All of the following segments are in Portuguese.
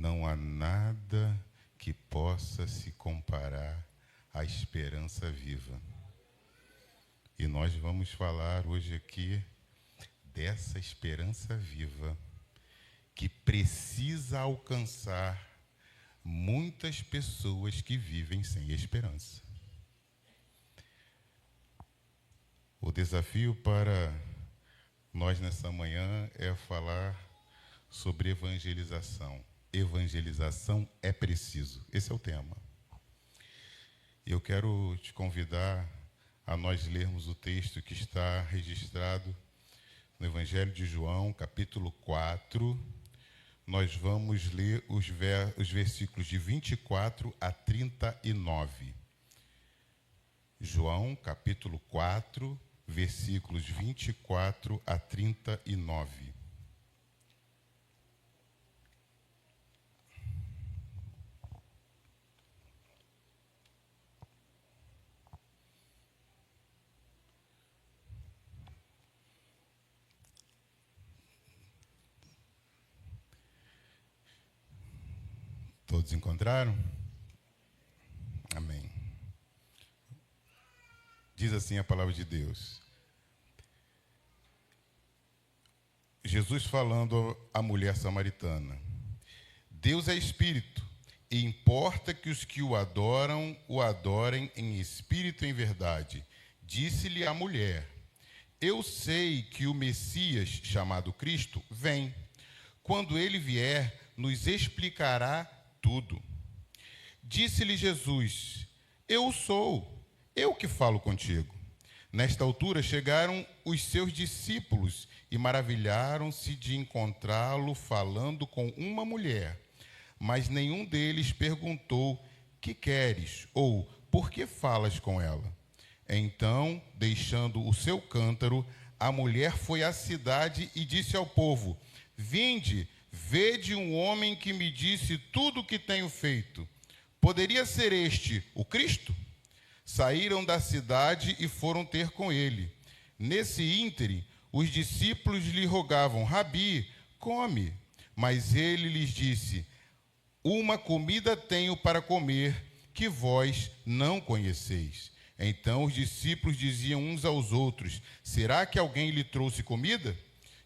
Não há nada que possa se comparar à esperança viva. E nós vamos falar hoje aqui dessa esperança viva que precisa alcançar muitas pessoas que vivem sem esperança. O desafio para nós nessa manhã é falar sobre evangelização. Evangelização é preciso. Esse é o tema. Eu quero te convidar a nós lermos o texto que está registrado no Evangelho de João, capítulo 4. Nós vamos ler os versículos de 24 a 39. João, capítulo 4, versículos 24 a 39. Todos encontraram? Amém. Diz assim a palavra de Deus. Jesus falando à mulher samaritana. Deus é espírito, e importa que os que o adorem em espírito e em verdade. Disse-lhe a mulher: eu sei que o Messias, chamado Cristo, vem. Quando ele vier, nos explicará tudo. Disse-lhe Jesus: eu sou, eu que falo contigo. Nesta altura chegaram os seus discípulos e maravilharam-se de encontrá-lo falando com uma mulher. Mas nenhum deles perguntou: que queres? Ou por que falas com ela? Então, deixando o seu cântaro, a mulher foi à cidade e disse ao povo: vinde, vede um homem que me disse tudo o que tenho feito. Poderia ser este o Cristo? Saíram da cidade e foram ter com ele. Nesse ínterim, os discípulos lhe rogavam: Rabi, come. Mas ele lhes disse: uma comida tenho para comer, que vós não conheceis. Então os discípulos diziam uns aos outros: será que alguém lhe trouxe comida?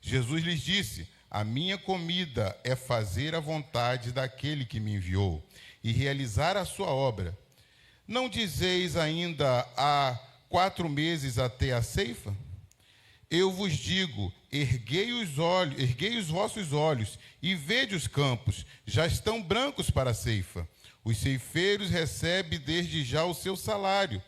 Jesus lhes disse: a minha comida é fazer a vontade daquele que me enviou e realizar a sua obra. Não dizeis ainda há 4 meses até a ceifa? Eu vos digo: erguei os vossos olhos e vede os campos, já estão brancos para a ceifa. Os ceifeiros recebem desde já o seu salário.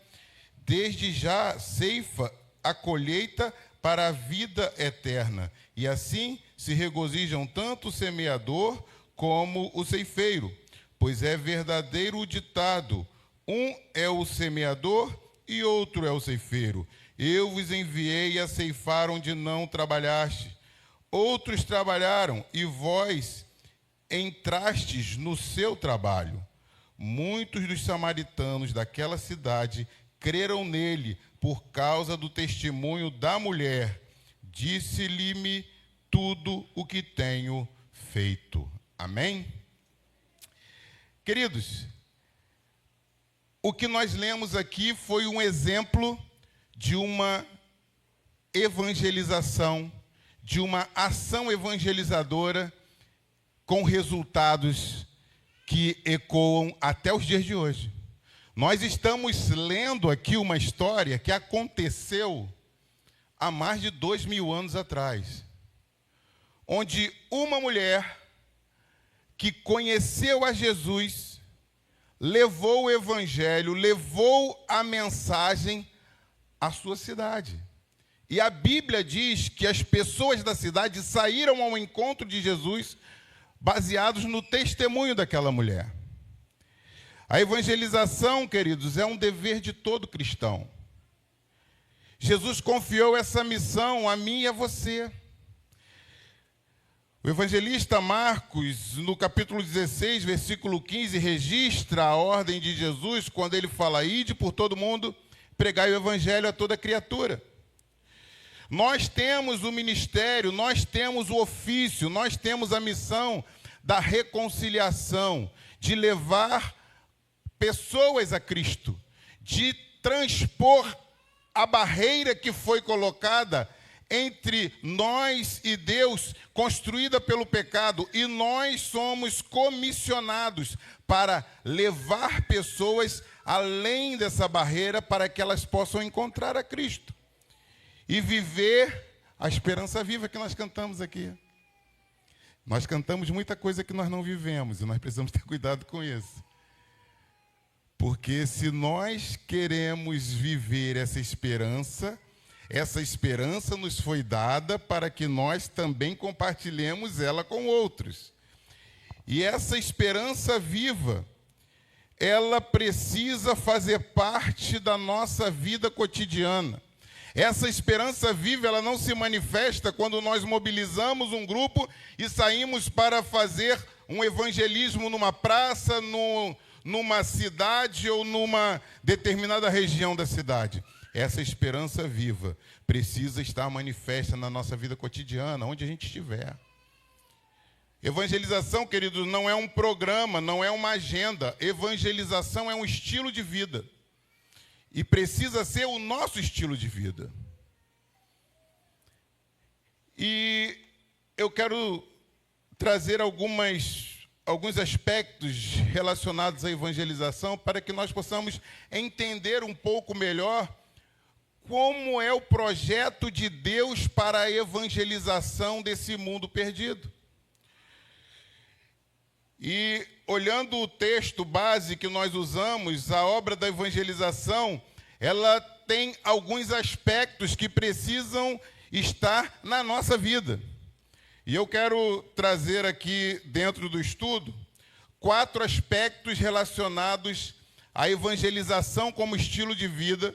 Desde já ceifa a colheita para a vida eterna. E assim se regozijam tanto o semeador como o ceifeiro. Pois é verdadeiro o ditado: um é o semeador e outro é o ceifeiro. Eu vos enviei a ceifar onde não trabalhaste. Outros trabalharam e vós entrastes no seu trabalho. Muitos dos samaritanos daquela cidade creram nele por causa do testemunho da mulher. Disse-lhe-me tudo o que tenho feito. Amém? Queridos, o que nós lemos aqui foi um exemplo de uma evangelização, de uma ação evangelizadora com resultados que ecoam até os dias de hoje. Nós estamos lendo aqui uma história que aconteceu há mais de 2000 anos atrás, onde uma mulher que conheceu a Jesus, levou o evangelho, levou a mensagem à sua cidade. E a Bíblia diz que as pessoas da cidade saíram ao encontro de Jesus baseados no testemunho daquela mulher. A evangelização, queridos, é um dever de todo cristão. Jesus confiou essa missão a mim e a você. O evangelista Marcos, no capítulo 16, versículo 15, registra a ordem de Jesus quando ele fala: ide por todo mundo, pregai o evangelho a toda criatura. Nós temos o ministério, nós temos o ofício, nós temos a missão da reconciliação, de levar pessoas a Cristo, de transpor a barreira que foi colocada entre nós e Deus, construída pelo pecado, e nós somos comissionados para levar pessoas além dessa barreira para que elas possam encontrar a Cristo e viver a esperança viva que nós cantamos aqui. Nós cantamos muita coisa que nós não vivemos e nós precisamos ter cuidado com isso. Porque se nós queremos viver essa esperança nos foi dada para que nós também compartilhemos ela com outros. E essa esperança viva, ela precisa fazer parte da nossa vida cotidiana. Essa esperança viva, ela não se manifesta quando nós mobilizamos um grupo e saímos para fazer um evangelismo numa praça, numa cidade ou numa determinada região da cidade. Essa esperança viva precisa estar manifesta na nossa vida cotidiana, onde a gente estiver. Evangelização, queridos, não é um programa, não é uma agenda. Evangelização é um estilo de vida. E precisa ser o nosso estilo de vida. E eu quero trazer alguns aspectos relacionados à evangelização para que nós possamos entender um pouco melhor como é o projeto de Deus para a evangelização desse mundo perdido. E olhando o texto base que nós usamos, a obra da evangelização, ela tem alguns aspectos que precisam estar na nossa vida. E eu quero trazer aqui dentro do estudo 4 aspectos relacionados à evangelização como estilo de vida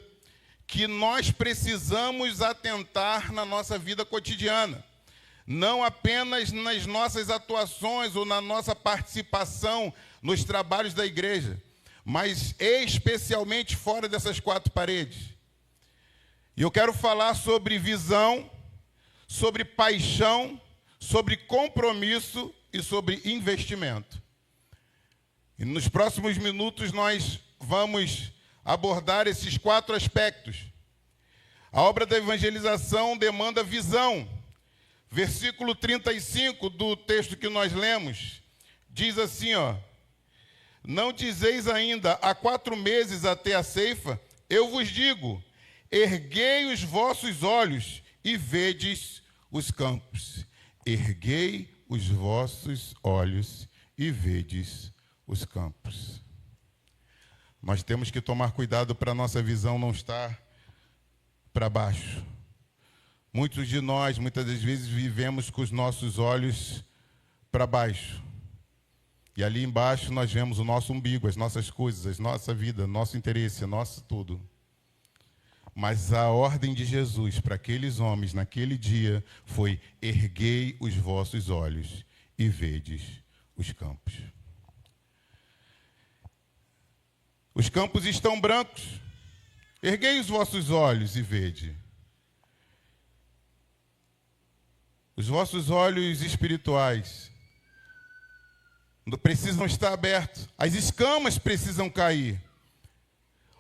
que nós precisamos atentar na nossa vida cotidiana. Não apenas nas nossas atuações ou na nossa participação nos trabalhos da igreja, mas especialmente fora dessas 4 paredes. E eu quero falar sobre visão, sobre paixão, sobre compromisso e sobre investimento. E nos próximos minutos nós vamos abordar esses 4 aspectos. A obra da evangelização demanda visão. Versículo 35 do texto que nós lemos, diz assim, não dizeis ainda, há 4 meses até a ceifa, eu vos digo, erguei os vossos olhos e vedes os campos. Erguei os vossos olhos e vedes os campos. Nós temos que tomar cuidado para a nossa visão não estar para baixo. Muitos de nós, muitas das vezes, vivemos com os nossos olhos para baixo. E ali embaixo nós vemos o nosso umbigo, as nossas coisas, a nossa vida, nosso interesse, nosso tudo. Mas a ordem de Jesus para aqueles homens naquele dia foi: erguei os vossos olhos e vedes os campos. Os campos estão brancos. Erguei os vossos olhos e vede. Os vossos olhos espirituais precisam estar abertos. As escamas precisam cair.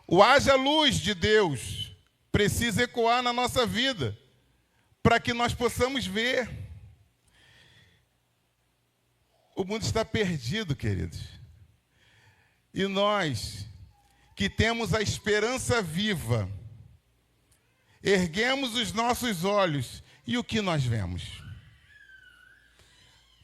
O haja luz de Deus precisa ecoar na nossa vida para que nós possamos ver. O mundo está perdido, queridos. E nós, que temos a esperança viva, erguemos os nossos olhos e o que nós vemos?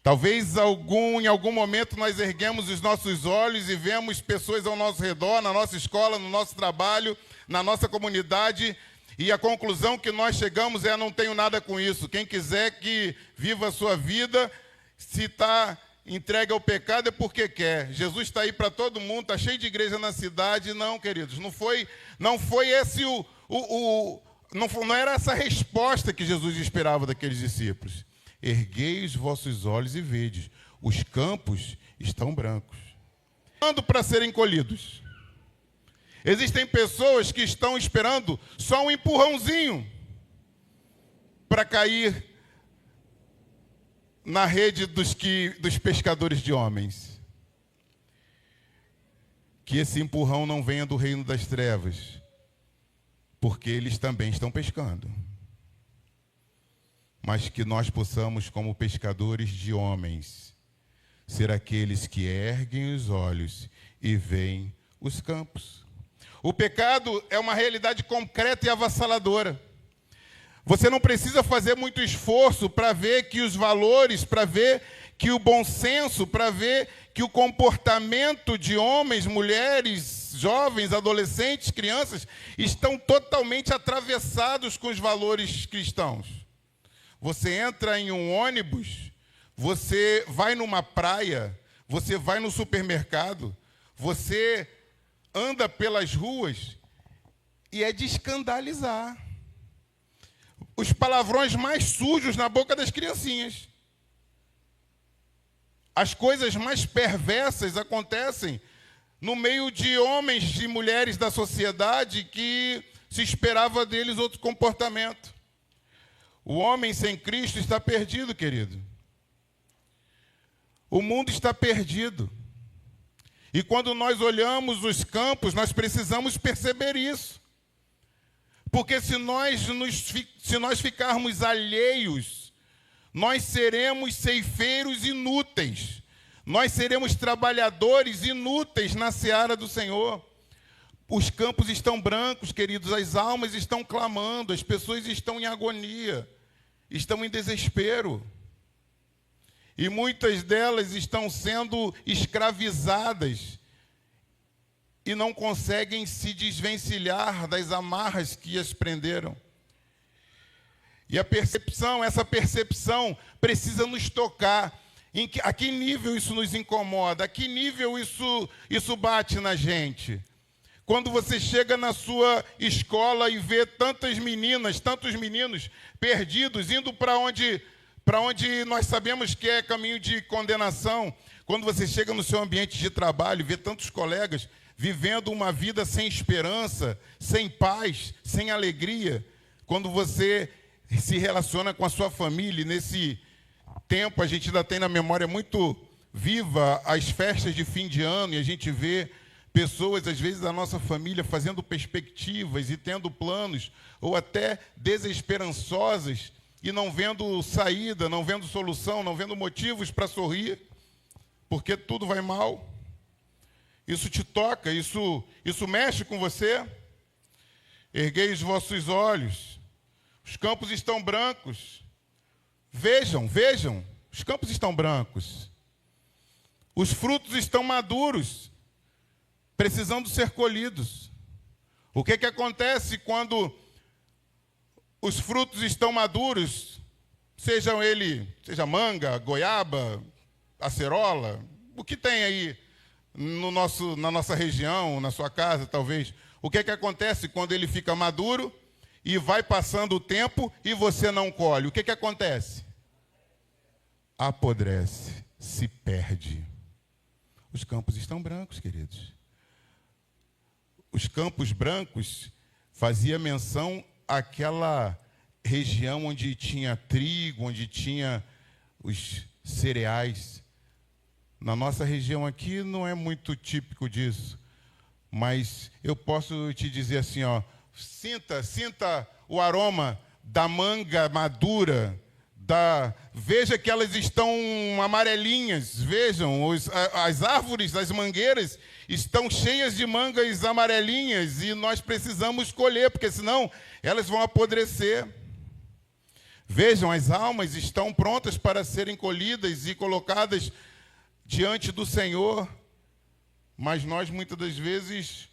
Talvez em algum momento nós erguemos os nossos olhos e vemos pessoas ao nosso redor, na nossa escola, no nosso trabalho, na nossa comunidade, e a conclusão que nós chegamos é: não tenho nada com isso. Quem quiser que viva a sua vida, se está entregue ao pecado é porque quer. Jesus está aí para todo mundo, está cheio de igreja na cidade. Não, queridos, não foi esse não era essa a resposta que Jesus esperava daqueles discípulos. Erguei os vossos olhos e vedes, os campos estão brancos. Quando para serem colhidos? Existem pessoas que estão esperando só um empurrãozinho para cair na rede dos pescadores de homens. Que esse empurrão não venha do reino das trevas, porque eles também estão pescando. Mas que nós possamos, como pescadores de homens, ser aqueles que erguem os olhos e veem os campos. O pecado é uma realidade concreta e avassaladora. Você não precisa fazer muito esforço para ver que os valores, para ver que o bom senso, para ver que o comportamento de homens, mulheres, jovens, adolescentes, crianças, estão totalmente atravessados com os valores cristãos. Você entra em um ônibus, você vai numa praia, você vai no supermercado, você anda pelas ruas e é de escandalizar. Os palavrões mais sujos na boca das criancinhas. As coisas mais perversas acontecem no meio de homens e mulheres da sociedade que se esperava deles outro comportamento. O homem sem Cristo está perdido, querido. O mundo está perdido. E quando nós olhamos os campos, nós precisamos perceber isso. Porque se nós ficarmos alheios, nós seremos ceifeiros inúteis. Nós seremos trabalhadores inúteis na seara do Senhor. Os campos estão brancos, queridos, as almas estão clamando, as pessoas estão em agonia, estão em desespero. E muitas delas estão sendo escravizadas e não conseguem se desvencilhar das amarras que as prenderam. E essa percepção precisa nos tocar. A que nível isso nos incomoda? A que nível isso bate na gente? Quando você chega na sua escola e vê tantas meninas, tantos meninos perdidos, indo para onde nós sabemos que é caminho de condenação. Quando você chega no seu ambiente de trabalho, vê tantos colegas vivendo uma vida sem esperança, sem paz, sem alegria. Quando você se relaciona com a sua família, nesse tempo a gente ainda tem na memória muito viva as festas de fim de ano, e a gente vê pessoas, às vezes, da nossa família fazendo perspectivas e tendo planos, ou até desesperançosas, e não vendo saída, não vendo solução, não vendo motivos para sorrir, porque tudo vai mal. Isso te toca, isso mexe com você. Erguei os vossos olhos, os campos estão brancos. Vejam, os campos estão brancos. Os frutos estão maduros, precisando ser colhidos. O que acontece quando os frutos estão maduros, seja manga, goiaba, acerola, o que tem aí na nossa região, na sua casa, talvez. O que acontece quando ele fica maduro e vai passando o tempo e você não colhe? O que acontece? Apodrece, se perde. Os campos estão brancos, queridos. Os campos brancos fazia menção àquela região onde tinha trigo, onde tinha os cereais. Na nossa região aqui não é muito típico disso, mas eu posso te dizer assim, ó, sinta o aroma da manga madura, veja que elas estão amarelinhas, vejam, as árvores, as mangueiras estão cheias de mangas amarelinhas e nós precisamos colher, porque senão elas vão apodrecer. Vejam, as almas estão prontas para serem colhidas e colocadas diante do Senhor, mas nós muitas das vezes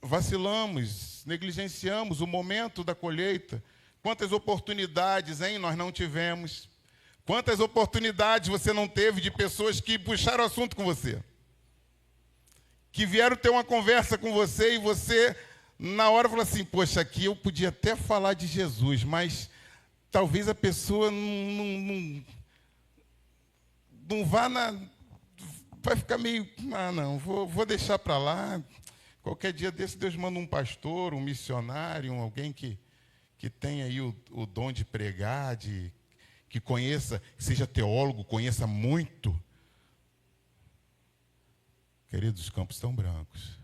vacilamos, negligenciamos o momento da colheita. Quantas oportunidades, nós não tivemos? Quantas oportunidades você não teve de pessoas que puxaram assunto com você? Que vieram ter uma conversa com você e você, na hora, falou assim, poxa, aqui eu podia até falar de Jesus, mas talvez a pessoa não vai ficar meio, não, vou deixar para lá. Qualquer dia desse, Deus manda um pastor, um missionário, alguém que tem aí o dom de pregar, que conheça, que seja teólogo, conheça muito. Queridos, os campos estão brancos.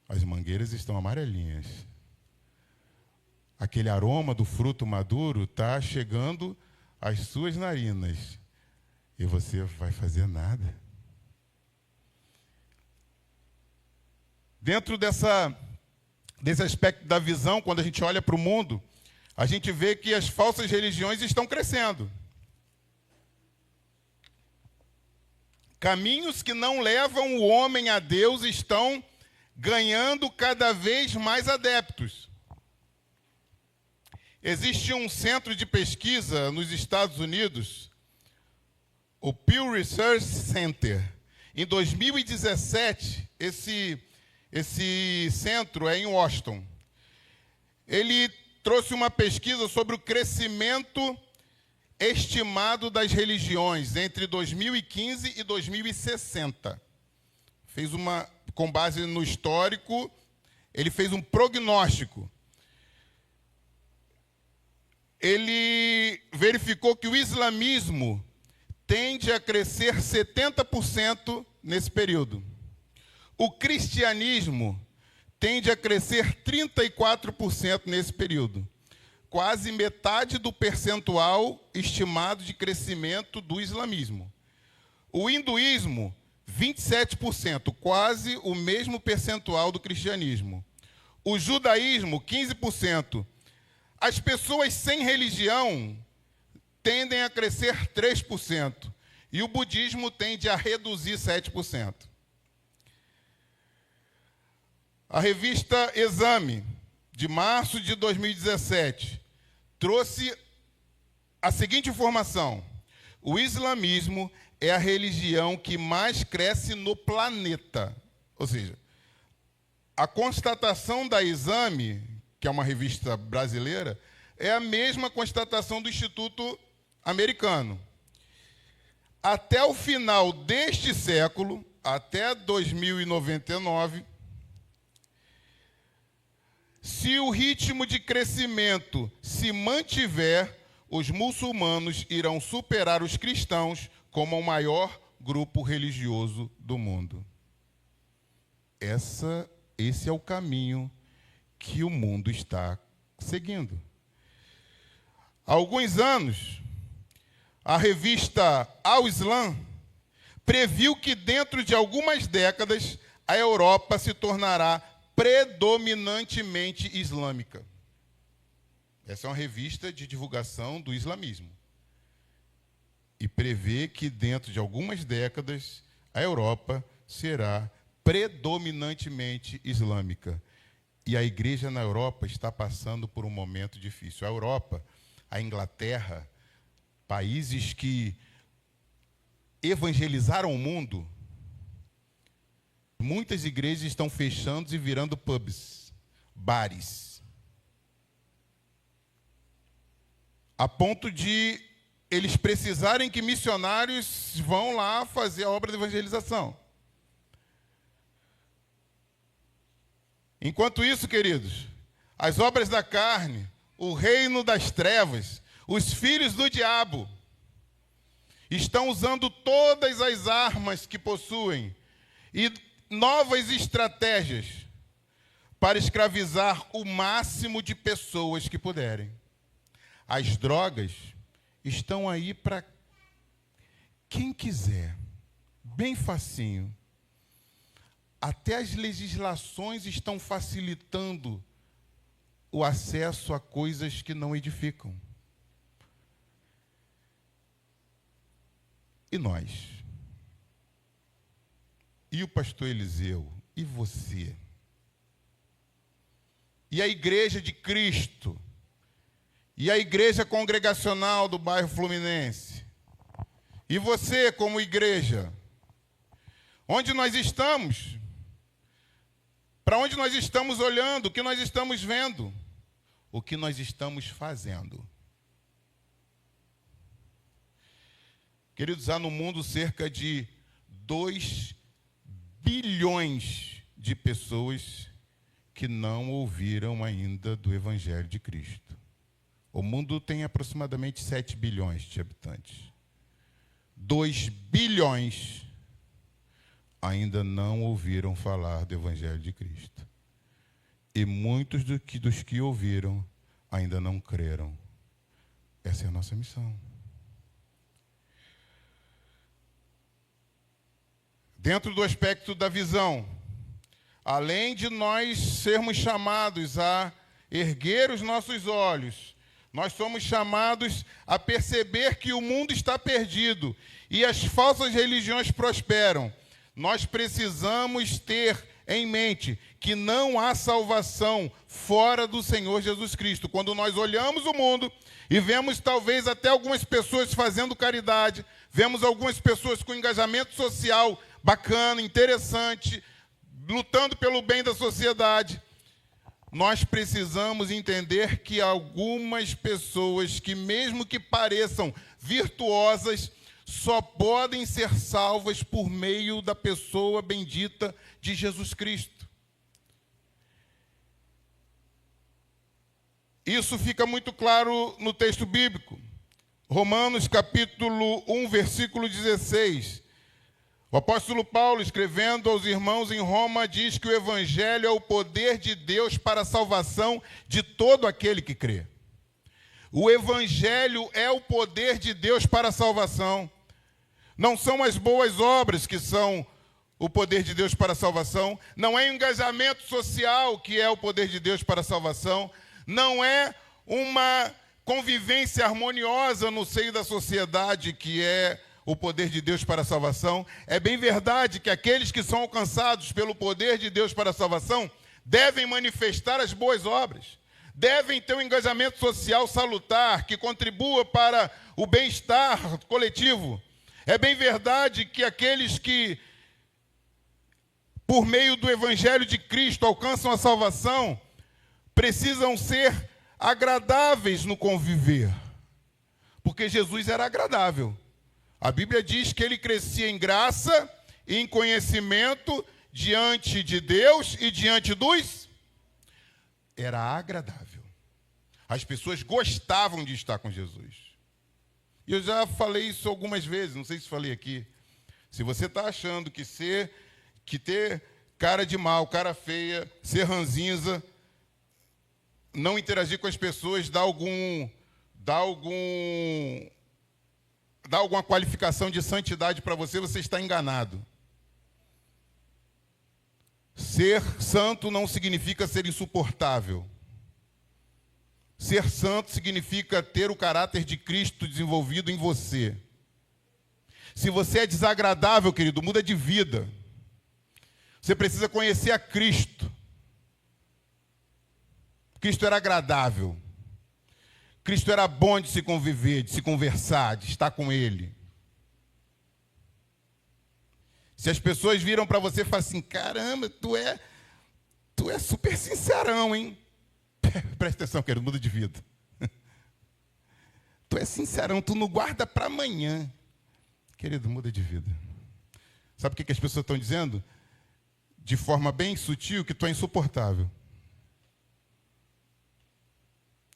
As mangueiras estão amarelinhas. Aquele aroma do fruto maduro está chegando às suas narinas. E você vai fazer nada. Dentro desse aspecto da visão, quando a gente olha para o mundo, a gente vê que as falsas religiões estão crescendo. Caminhos que não levam o homem a Deus estão ganhando cada vez mais adeptos. Existe um centro de pesquisa nos Estados Unidos, o Pew Research Center. Em 2017, esse centro é em Washington. Ele trouxe uma pesquisa sobre o crescimento estimado das religiões entre 2015 e 2060. Com base no histórico, ele fez um prognóstico. Ele verificou que o islamismo tende a crescer 70% nesse período. O cristianismo tende a crescer 34% nesse período. Quase metade do percentual estimado de crescimento do islamismo. O hinduísmo, 27%, quase o mesmo percentual do cristianismo. O judaísmo, 15%. As pessoas sem religião tendem a crescer 3%. E o budismo tende a reduzir 7%. A revista Exame, de março de 2017, trouxe a seguinte informação: o islamismo é a religião que mais cresce no planeta. Ou seja, a constatação da Exame, que é uma revista brasileira, é a mesma constatação do Instituto Americano. Até o final deste século, até 2099, se o ritmo de crescimento se mantiver, os muçulmanos irão superar os cristãos como o maior grupo religioso do mundo. Esse é o caminho que o mundo está seguindo. Há alguns anos, a revista Al-Islam previu que dentro de algumas décadas a Europa se tornará predominantemente islâmica. Essa é uma revista de divulgação do islamismo. E prevê que dentro de algumas décadas a Europa será predominantemente islâmica. E a igreja na Europa está passando por um momento difícil. A Europa, a Inglaterra, países que evangelizaram o mundo, muitas igrejas estão fechando e virando pubs, bares. A ponto de eles precisarem que missionários vão lá fazer a obra de evangelização. Enquanto isso, queridos, as obras da carne, o reino das trevas, os filhos do diabo, estão usando todas as armas que possuem e novas estratégias para escravizar o máximo de pessoas que puderem. As drogas estão aí para quem quiser, bem facinho. Até as legislações estão facilitando o acesso a coisas que não edificam. E nós? E o pastor Eliseu? E você? E a igreja de Cristo? E a igreja congregacional do bairro Fluminense? E você como igreja? Onde nós estamos? Para onde nós estamos olhando? O que nós estamos vendo? O que nós estamos fazendo? Queridos, há no mundo cerca de 2 bilhões de pessoas que não ouviram ainda do Evangelho de Cristo. O mundo tem aproximadamente 7 bilhões de habitantes. 2 bilhões ainda não ouviram falar do Evangelho de Cristo. E muitos dos que ouviram ainda não creram. Essa é a nossa missão. Dentro do aspecto da visão, além de nós sermos chamados a erguer os nossos olhos, nós somos chamados a perceber que o mundo está perdido e as falsas religiões prosperam. Nós precisamos ter em mente que não há salvação fora do Senhor Jesus Cristo. Quando nós olhamos o mundo e vemos talvez até algumas pessoas fazendo caridade, vemos algumas pessoas com engajamento social bacana, interessante, lutando pelo bem da sociedade, nós precisamos entender que algumas pessoas que, mesmo que pareçam virtuosas, só podem ser salvas por meio da pessoa bendita de Jesus Cristo. Isso fica muito claro no texto bíblico. Romanos capítulo 1, versículo 16. O apóstolo Paulo, escrevendo aos irmãos em Roma, diz que o Evangelho é o poder de Deus para a salvação de todo aquele que crê. O Evangelho é o poder de Deus para a salvação. Não são as boas obras que são o poder de Deus para a salvação. Não é o engajamento social que é o poder de Deus para a salvação. Não é uma convivência harmoniosa no seio da sociedade que é o poder de Deus para a salvação. É bem verdade que aqueles que são alcançados pelo poder de Deus para a salvação devem manifestar as boas obras, devem ter um engajamento social salutar que contribua para o bem-estar coletivo. É bem verdade que aqueles que, por meio do Evangelho de Cristo, alcançam a salvação, precisam ser agradáveis no conviver, porque Jesus era agradável. A Bíblia diz que ele crescia em graça e em conhecimento diante de Deus e diante dos... Era agradável. As pessoas gostavam de estar com Jesus. E eu já falei isso algumas vezes, não sei se falei aqui. Se você está achando que ter cara de mal, cara feia, ser ranzinza, não interagir com as pessoas, dá alguma qualificação de santidade para você, você está enganado. Ser santo não significa ser insuportável. Ser santo significa ter o caráter de Cristo desenvolvido em você. Se você é desagradável, querido, muda de vida. Você precisa conhecer a Cristo. Cristo era agradável. Cristo era bom de se conviver, de se conversar, de estar com Ele. Se as pessoas viram para você e falam assim, caramba, tu é super sincerão, hein? Presta atenção, querido, muda de vida. Tu é sincerão, tu não guarda para amanhã. Querido, muda de vida. Sabe o que as pessoas estão dizendo? De forma bem sutil, que tu é insuportável.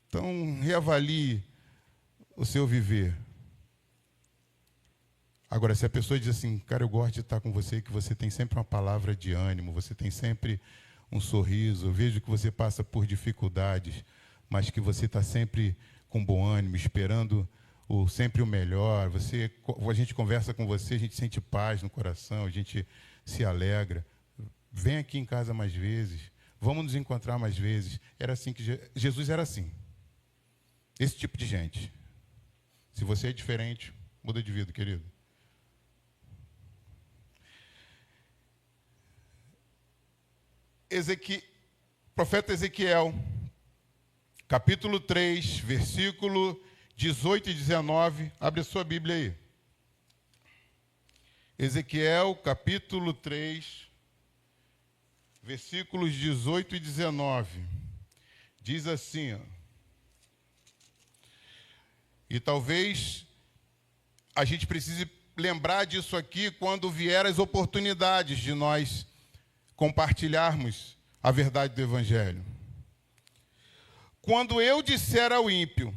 Então, reavalie o seu viver. Agora, se a pessoa diz assim, cara, eu gosto de estar com você, que você tem sempre uma palavra de ânimo, você tem sempre um sorriso, eu vejo que você passa por dificuldades, mas que você está sempre com bom ânimo, esperando sempre o melhor. A gente conversa com você, a gente sente paz no coração, a gente se alegra. Vem aqui em casa mais vezes, vamos nos encontrar mais vezes. Era assim que Jesus era assim. Esse tipo de gente. Se você é diferente, muda de vida, querido. Profeta Ezequiel, capítulo 3, versículo 18 e 19. Abre a sua Bíblia aí. Ezequiel, capítulo 3, versículos 18 e 19. Diz assim, ó. E talvez a gente precise lembrar disso aqui quando vier as oportunidades de nós compartilharmos a verdade do Evangelho. Quando eu disser ao ímpio,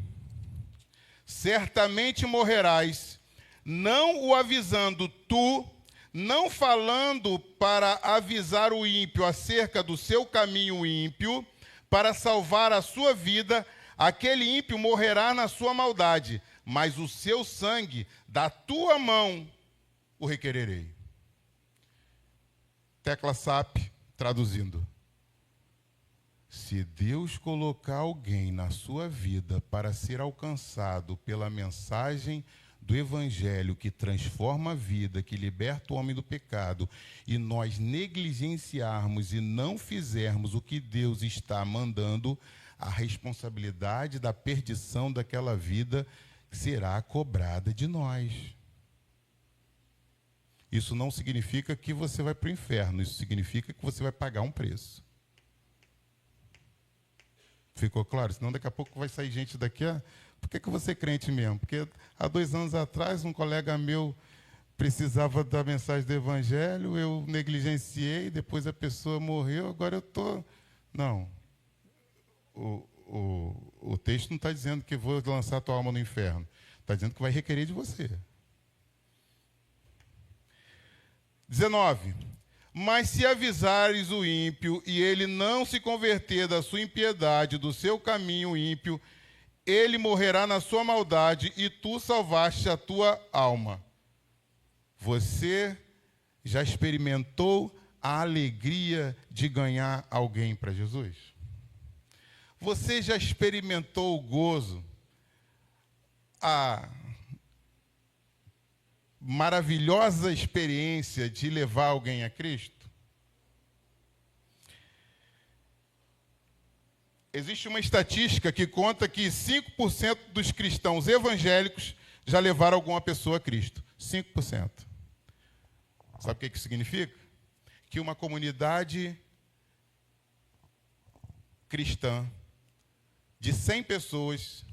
certamente morrerás, não o avisando tu, não falando para avisar o ímpio acerca do seu caminho ímpio, para salvar a sua vida, aquele ímpio morrerá na sua maldade, mas o seu sangue da tua mão o requererei. Tecla SAP, traduzindo. Se Deus colocar alguém na sua vida para ser alcançado pela mensagem do Evangelho que transforma a vida, que liberta o homem do pecado, e nós negligenciarmos e não fizermos o que Deus está mandando, a responsabilidade da perdição daquela vida será cobrada de nós. Isso não significa que você vai para o inferno, isso significa que você vai pagar um preço. Ficou claro? Senão daqui a pouco vai sair gente daqui, por que você é crente mesmo? Porque há 2 anos atrás um colega meu precisava da mensagem do Evangelho, eu negligenciei, depois a pessoa morreu, agora eu estou... Não. O texto não está dizendo que vou lançar a tua alma no inferno. Está dizendo que vai requerer de você. 19. Mas se avisares o ímpio e ele não se converter da sua impiedade, do seu caminho ímpio, ele morrerá na sua maldade e tu salvaste a tua alma. Você já experimentou a alegria de ganhar alguém para Jesus? Você já experimentou o gozo, a maravilhosa experiência de levar alguém a Cristo? Existe uma estatística que conta que 5% dos cristãos evangélicos já levaram alguma pessoa a Cristo. 5%. Sabe o que isso significa? Que uma comunidade cristã de 100 pessoas,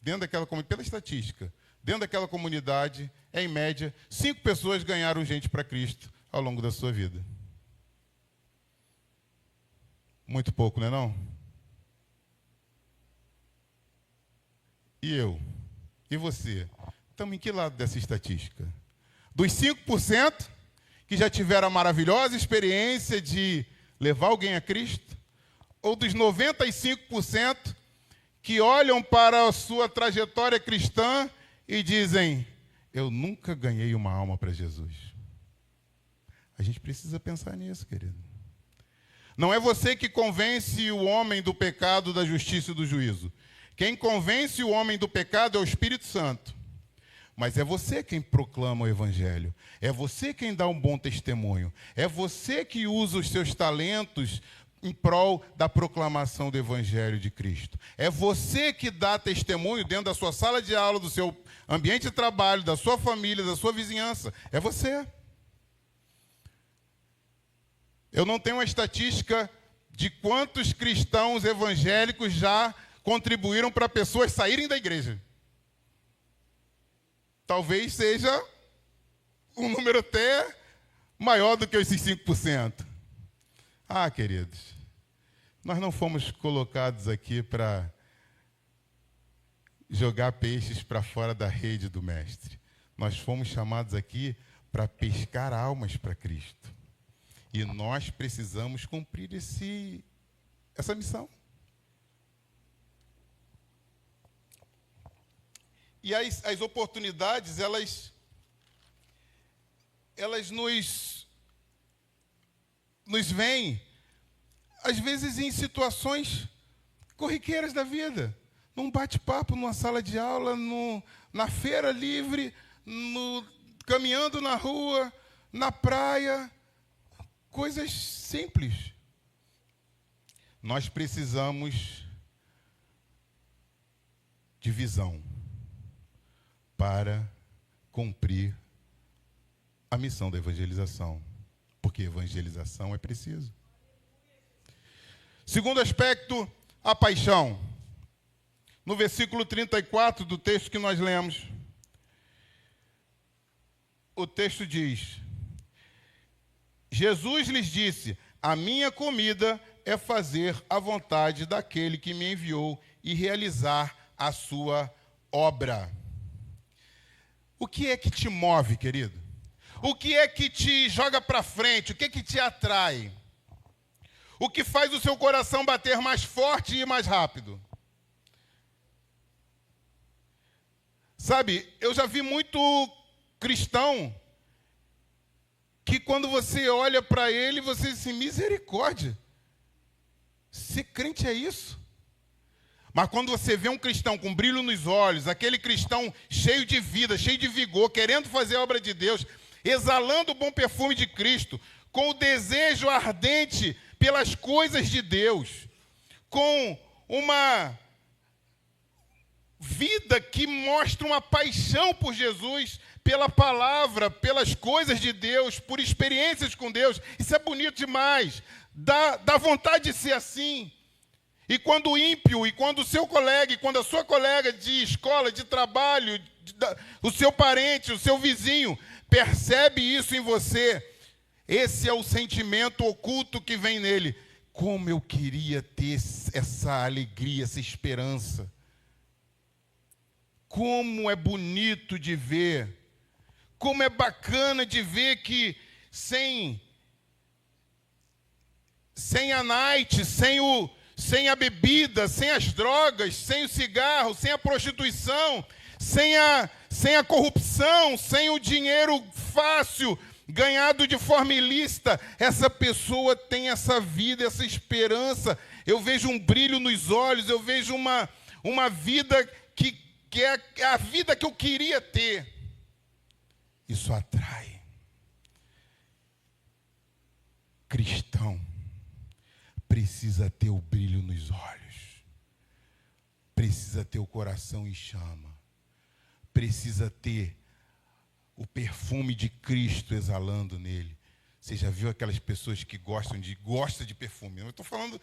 dentro daquela comunidade, pela estatística, dentro daquela comunidade, em média, 5 pessoas ganharam gente para Cristo ao longo da sua vida. Muito pouco, não é não? E eu? E você? Estamos em que lado dessa estatística? Dos 5% que já tiveram a maravilhosa experiência de levar alguém a Cristo? Ou dos 95% que olham para a sua trajetória cristã e dizem, eu nunca ganhei uma alma para Jesus? A gente precisa pensar nisso, querido. Não é você que convence o homem do pecado, da justiça e do juízo. Quem convence o homem do pecado é o Espírito Santo. Mas é você quem proclama o Evangelho. É você quem dá um bom testemunho. É você que usa os seus talentos em prol da proclamação do Evangelho de Cristo. É você que dá testemunho dentro da sua sala de aula, do seu ambiente de trabalho, da sua família, da sua vizinhança. É você. Eu não tenho uma estatística de quantos cristãos evangélicos já contribuíram para pessoas saírem da igreja. Talvez seja um número até maior do que esses 5%. Ah, queridos, nós não fomos colocados aqui para jogar peixes para fora da rede do Mestre. Nós fomos chamados aqui para pescar almas para Cristo. E nós precisamos cumprir essa missão. E as oportunidades, elas nos vêm, às vezes, em situações corriqueiras da vida. Num bate-papo, numa sala de aula, na feira livre, caminhando na rua, na praia. Coisas simples. Nós precisamos de visão para cumprir a missão da evangelização. Porque evangelização é preciso. Segundo aspecto, a paixão. No versículo 34 do texto que nós lemos, o texto diz: Jesus lhes disse, a minha comida é fazer a vontade daquele que me enviou e realizar a sua obra. O que é que te move, querido? O que é que te joga para frente? O que é que te atrai? O que faz o seu coração bater mais forte e mais rápido? Sabe, eu já vi muito cristão que quando você olha para ele, você diz assim, misericórdia. Ser crente é isso? Mas quando você vê um cristão com brilho nos olhos, aquele cristão cheio de vida, cheio de vigor, querendo fazer a obra de Deus, exalando o bom perfume de Cristo, com o desejo ardente pelas coisas de Deus, com uma vida que mostra uma paixão por Jesus, pela palavra, pelas coisas de Deus, por experiências com Deus. Isso é bonito demais. Dá vontade de ser assim. E quando o ímpio, e quando o seu colega, e quando a sua colega de escola, de trabalho, o seu parente, o seu vizinho, percebe isso em você, esse é o sentimento oculto que vem nele. Como eu queria ter essa alegria, essa esperança. Como é bonito de ver. Como é bacana de ver que sem a night, sem a bebida, sem as drogas, sem o cigarro, sem a prostituição, sem a corrupção, sem o dinheiro fácil, ganhado de forma ilícita, essa pessoa tem essa vida, essa esperança. Eu vejo um brilho nos olhos, eu vejo uma vida que é a vida que eu queria ter. Isso atrai. Cristão precisa ter o brilho nos olhos, precisa ter o coração em chama, precisa ter o perfume de Cristo exalando nele. Você já viu aquelas pessoas que gostam de perfume? Eu não estou falando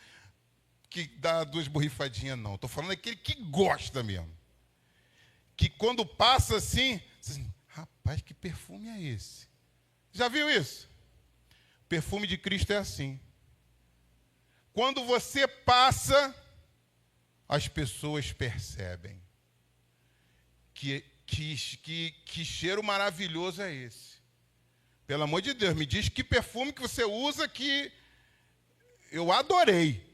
que dá duas borrifadinhas, não. Estou falando daquele que gosta mesmo. Que quando passa assim, você diz, rapaz, que perfume é esse? Já viu isso? O perfume de Cristo é assim. Quando você passa, as pessoas percebem. Que cheiro maravilhoso é esse? Pelo amor de Deus, me diz que perfume que você usa que eu adorei.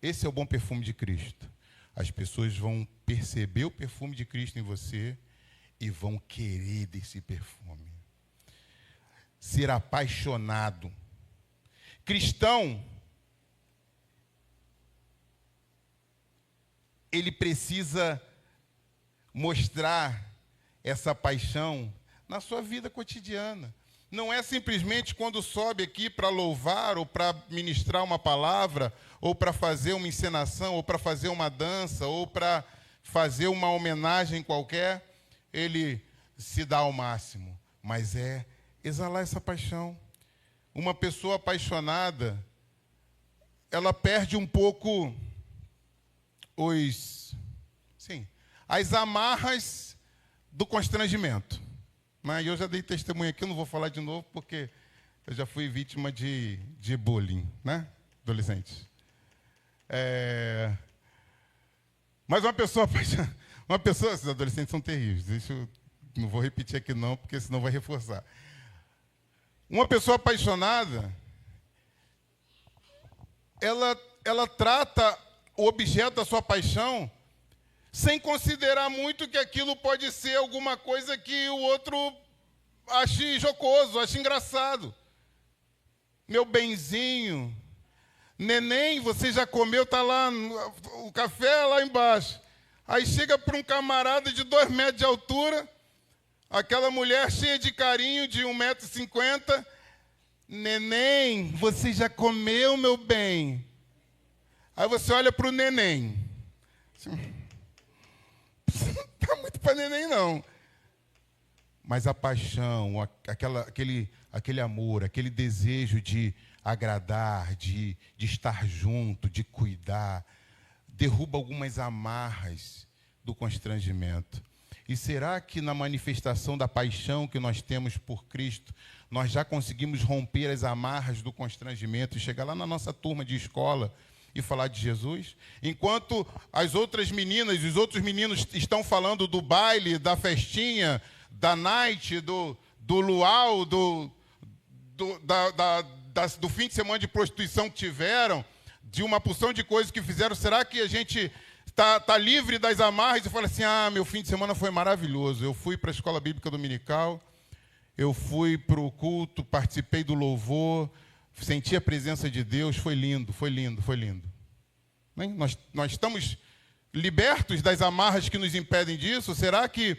Esse é o bom perfume de Cristo. As pessoas vão perceber o perfume de Cristo em você e vão querer desse perfume. Ser apaixonado. Cristão, ele precisa mostrar essa paixão na sua vida cotidiana. Não é simplesmente quando sobe aqui para louvar, ou para ministrar uma palavra, ou para fazer uma encenação, ou para fazer uma dança, ou para fazer uma homenagem qualquer, ele se dá ao máximo. Mas é exalar essa paixão. Uma pessoa apaixonada, ela perde um pouco as amarras do constrangimento. Mas eu já dei testemunho aqui, eu não vou falar de novo, porque eu já fui vítima de bullying, né, adolescente. Mas esses adolescentes são terríveis. Deixa eu não vou repetir aqui não, porque senão vai reforçar. Uma pessoa apaixonada, ela trata o objeto da sua paixão sem considerar muito que aquilo pode ser alguma coisa que o outro ache jocoso, ache engraçado. Meu benzinho, neném, você já comeu, está lá, o café é lá embaixo. Aí chega para um camarada de 2 metros de altura, aquela mulher cheia de carinho, de 1,50 m. Neném, você já comeu, meu bem? Aí você olha para o neném. Não está muito para neném, não. Mas a paixão, aquele amor, aquele desejo de agradar, de estar junto, de cuidar, derruba algumas amarras do constrangimento. E será que na manifestação da paixão que nós temos por Cristo, nós já conseguimos romper as amarras do constrangimento e chegar lá na nossa turma de escola e falar de Jesus? Enquanto as outras meninas, os outros meninos estão falando do baile, da festinha, da night, do luau, do fim de semana de prostituição que tiveram, de uma porção de coisas que fizeram, será que a gente está livre das amarras e fala assim, meu fim de semana foi maravilhoso, eu fui para a escola bíblica dominical, eu fui para o culto, participei do louvor, senti a presença de Deus, foi lindo, foi lindo, foi lindo. Nós estamos libertos das amarras que nos impedem disso? Será que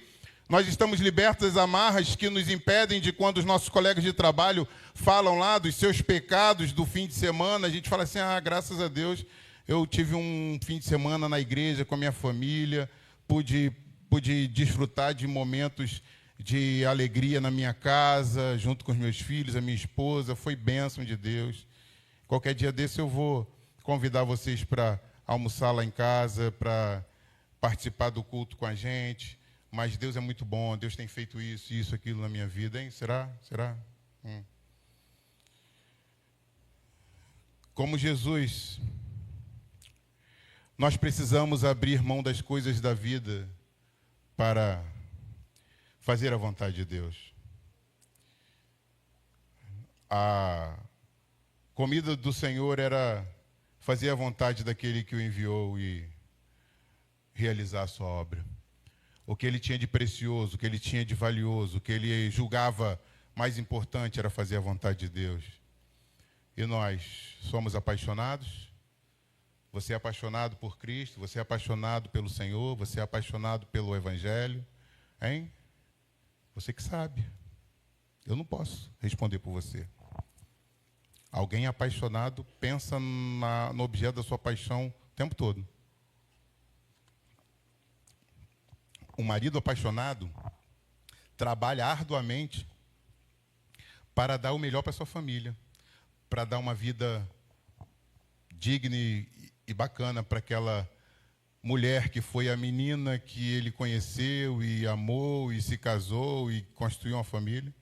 nós estamos libertos das amarras que nos impedem de quando os nossos colegas de trabalho falam lá dos seus pecados do fim de semana, a gente fala assim, graças a Deus, eu tive um fim de semana na igreja com a minha família, pude desfrutar de momentos de alegria na minha casa, junto com os meus filhos, a minha esposa, foi bênção de Deus. Qualquer dia desse eu vou convidar vocês para almoçar lá em casa, para participar do culto com a gente, mas Deus é muito bom, Deus tem feito isso, aquilo na minha vida, hein? Será? Como Jesus, nós precisamos abrir mão das coisas da vida para fazer a vontade de Deus. A comida do Senhor era fazer a vontade daquele que o enviou e realizar a sua obra. O que ele tinha de precioso, o que ele tinha de valioso, o que ele julgava mais importante era fazer a vontade de Deus. E nós somos apaixonados? Você é apaixonado por Cristo? Você é apaixonado pelo Senhor? Você é apaixonado pelo Evangelho? Hein? Você que sabe. Eu não posso responder por você. Alguém apaixonado pensa no objeto da sua paixão o tempo todo. Um marido apaixonado trabalha arduamente para dar o melhor para sua família, para dar uma vida digna e bacana para aquela mulher que foi a menina que ele conheceu e amou e se casou e construiu uma família.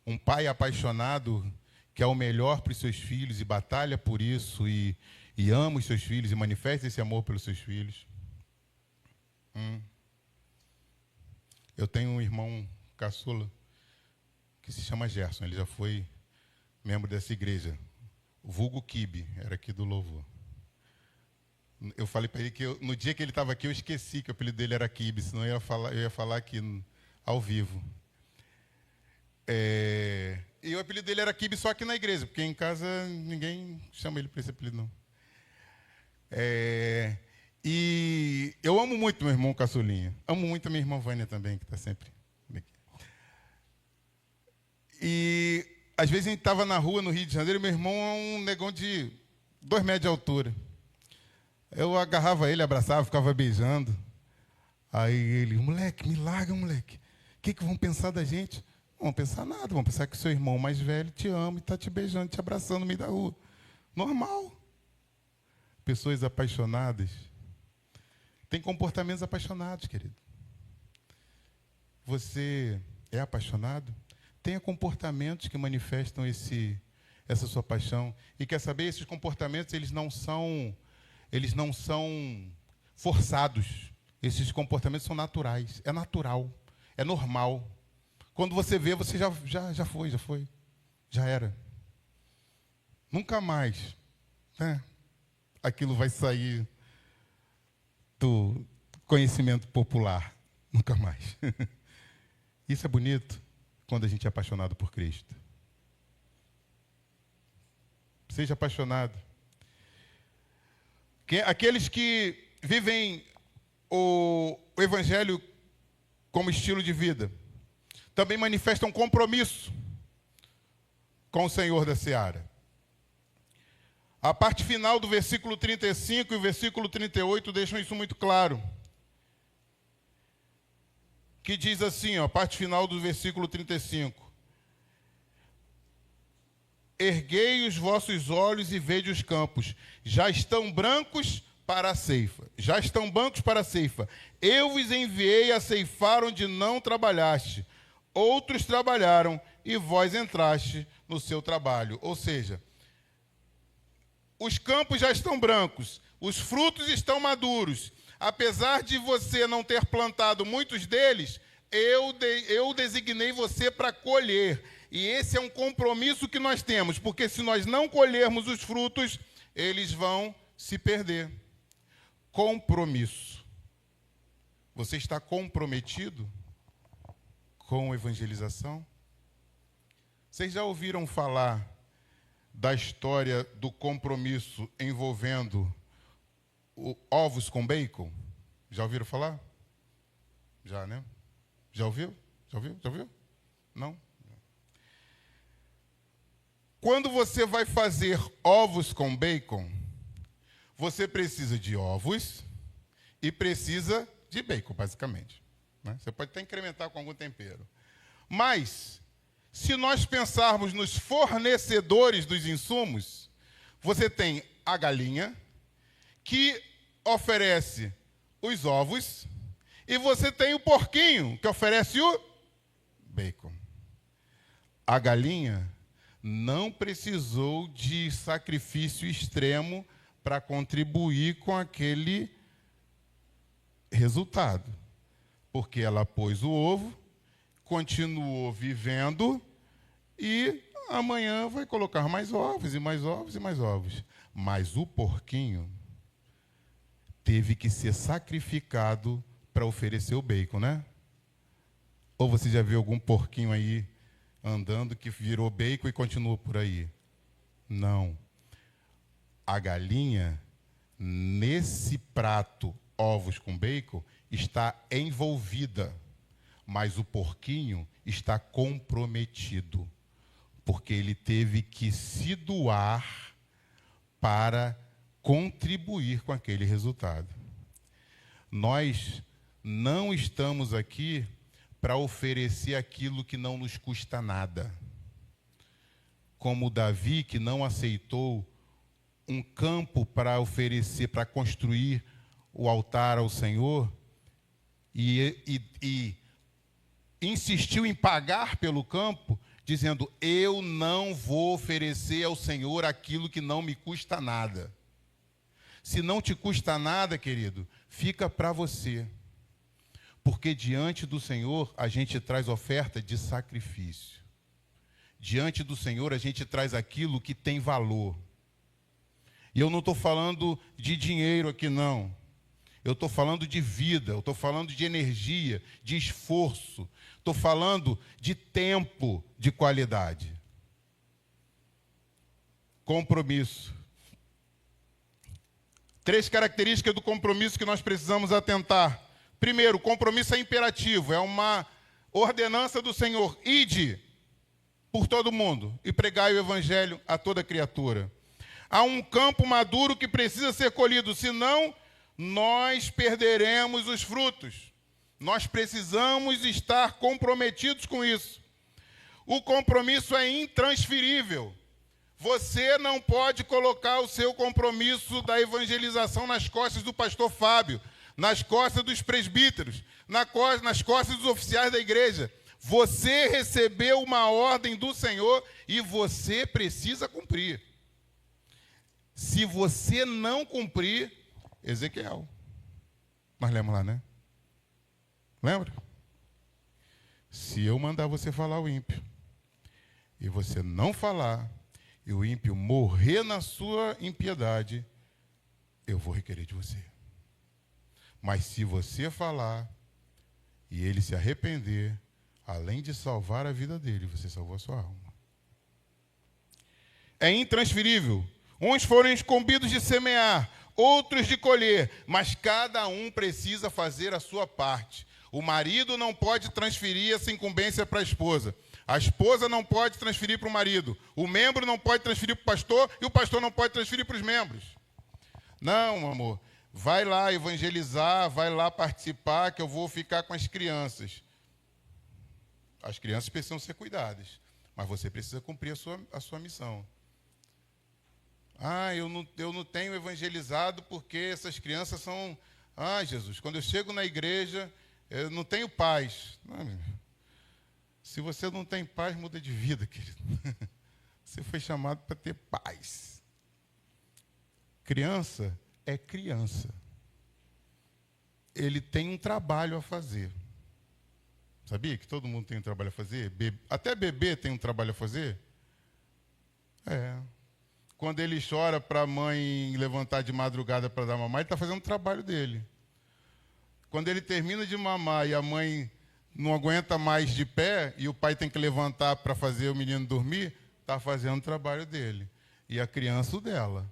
Um pai apaixonado que é o melhor para os seus filhos e batalha por isso e ama os seus filhos e manifesta esse amor pelos seus filhos. Eu tenho um irmão caçula que se chama Gerson, ele já foi membro dessa igreja. O vulgo Kibe, era aqui do Louvor. Eu falei para ele que no dia que ele estava aqui, eu esqueci que o apelido dele era Kibe, senão eu ia falar aqui ao vivo. E o apelido dele era Kibe só aqui na igreja, porque em casa ninguém chama ele por esse apelido, não. E eu amo muito meu irmão caçulinha. Amo muito a minha irmã Vânia também, que está sempre aqui. E às vezes a gente estava na rua, no Rio de Janeiro, e meu irmão é um negão de 2 metros de altura. Eu agarrava ele, abraçava, ficava beijando. Aí ele, moleque, me larga, moleque. O que vão pensar da gente? Não vão pensar nada, vão pensar que seu irmão mais velho te ama e está te beijando, te abraçando no meio da rua. Normal. Pessoas apaixonadas têm comportamentos apaixonados, querido. Você é apaixonado? Tenha comportamentos que manifestam essa sua paixão. E quer saber, esses comportamentos, eles não são forçados. Esses comportamentos são naturais. É natural. É normal. Quando você vê, você já foi. Já era. Nunca mais, né? Aquilo vai sair do conhecimento popular. Nunca mais. Isso é bonito quando a gente é apaixonado por Cristo. Seja apaixonado. Aqueles que vivem o Evangelho como estilo de vida também manifestam compromisso com o Senhor da Seara. A parte final do versículo 35 e o versículo 38 deixam isso muito claro. Que diz assim, a parte final do versículo 35. Erguei os vossos olhos e vede os campos, já estão brancos para a ceifa. Já estão brancos para a ceifa. Eu vos enviei a ceifar onde não trabalhaste. Outros trabalharam e vós entraste no seu trabalho. Ou seja, os campos já estão brancos, os frutos estão maduros. Apesar de você não ter plantado muitos deles, eu designei você para colher. E esse é um compromisso que nós temos, porque se nós não colhermos os frutos, eles vão se perder. Compromisso. Você está comprometido com evangelização? Vocês já ouviram falar da história do compromisso envolvendo ovos com bacon? Já ouviram falar? Já, né? Já ouviu? Já ouviu? Já ouviu? Não? Quando você vai fazer ovos com bacon, você precisa de ovos e precisa de bacon, basicamente, né? Você pode até incrementar com algum tempero. Mas, se nós pensarmos nos fornecedores dos insumos, você tem a galinha, que oferece os ovos, e você tem o porquinho, que oferece o bacon. A galinha não precisou de sacrifício extremo para contribuir com aquele resultado, porque ela pôs o ovo, continuou vivendo e amanhã vai colocar mais ovos e mais ovos e mais ovos. Mas o porquinho teve que ser sacrificado para oferecer o bacon, né? Ou você já viu algum porquinho aí andando que virou bacon e continua por aí? Não. A galinha, nesse prato ovos com bacon, está envolvida, mas o porquinho está comprometido, porque ele teve que se doar para contribuir com aquele resultado. Nós não estamos aqui para oferecer aquilo que não nos custa nada. Como Davi, que não aceitou um campo para oferecer, para construir o altar ao Senhor, e insistiu em pagar pelo campo, dizendo: eu não vou oferecer ao Senhor aquilo que não me custa nada. Se não te custa nada, querido, fica para você. Porque diante do Senhor a gente traz oferta de sacrifício. Diante do Senhor a gente traz aquilo que tem valor. E eu não estou falando de dinheiro aqui, não. Eu estou falando de vida, eu estou falando de energia, de esforço. Estou falando de tempo de qualidade. Compromisso. 3 características do compromisso que nós precisamos atentar. Primeiro, o compromisso é imperativo, é uma ordenança do Senhor. Ide por todo mundo e pregai o evangelho a toda criatura. Há um campo maduro que precisa ser colhido, senão nós perderemos os frutos. Nós precisamos estar comprometidos com isso. O compromisso é intransferível. Você não pode colocar o seu compromisso da evangelização nas costas do pastor Fábio, nas costas dos presbíteros, nas costas dos oficiais da igreja. Você recebeu uma ordem do Senhor e você precisa cumprir. Se você não cumprir, Ezequiel. Nós lemos lá, né? Lembra? Se eu mandar você falar o ímpio, e você não falar, e o ímpio morrer na sua impiedade, eu vou requerer de você. Mas se você falar, e ele se arrepender, além de salvar a vida dele, você salvou a sua alma. É intransferível. Uns foram incumbidos de semear, outros de colher, mas cada um precisa fazer a sua parte. O marido não pode transferir essa incumbência para a esposa. A esposa não pode transferir para o marido. O membro não pode transferir para o pastor e o pastor não pode transferir para os membros. Não, amor. Vai lá evangelizar, vai lá participar, que eu vou ficar com as crianças. As crianças precisam ser cuidadas, mas você precisa cumprir a sua missão. Eu não tenho evangelizado porque essas crianças são... Jesus, quando eu chego na igreja, eu não tenho paz. Não, se você não tem paz, muda de vida, querido. Você foi chamado para ter paz. Criança é criança. Ele tem um trabalho a fazer. Sabia que todo mundo tem um trabalho a fazer? Até bebê tem um trabalho a fazer? É. Quando ele chora para a mãe levantar de madrugada para dar mamar, ele está fazendo o trabalho dele. Quando ele termina de mamar e a mãe não aguenta mais de pé e o pai tem que levantar para fazer o menino dormir, está fazendo o trabalho dele. E a criança o dela.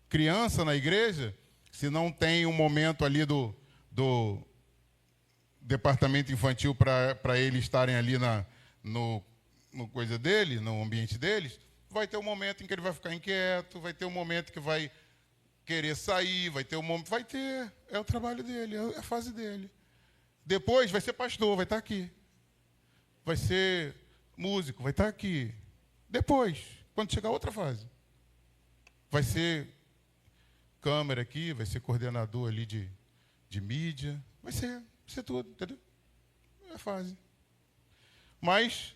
Criança na igreja, se não tem um momento ali do departamento infantil para eles estarem ali no coisa dele, no ambiente deles, vai ter um momento em que ele vai ficar inquieto, vai ter um momento que vai querer sair, vai ter um momento... Vai ter, é o trabalho dele, é a fase dele. Depois vai ser pastor, vai estar aqui. Vai ser músico, vai estar aqui. Depois, quando chegar outra fase, vai ser câmera aqui, vai ser coordenador ali de mídia, vai ser tudo, entendeu? É a fase. Mas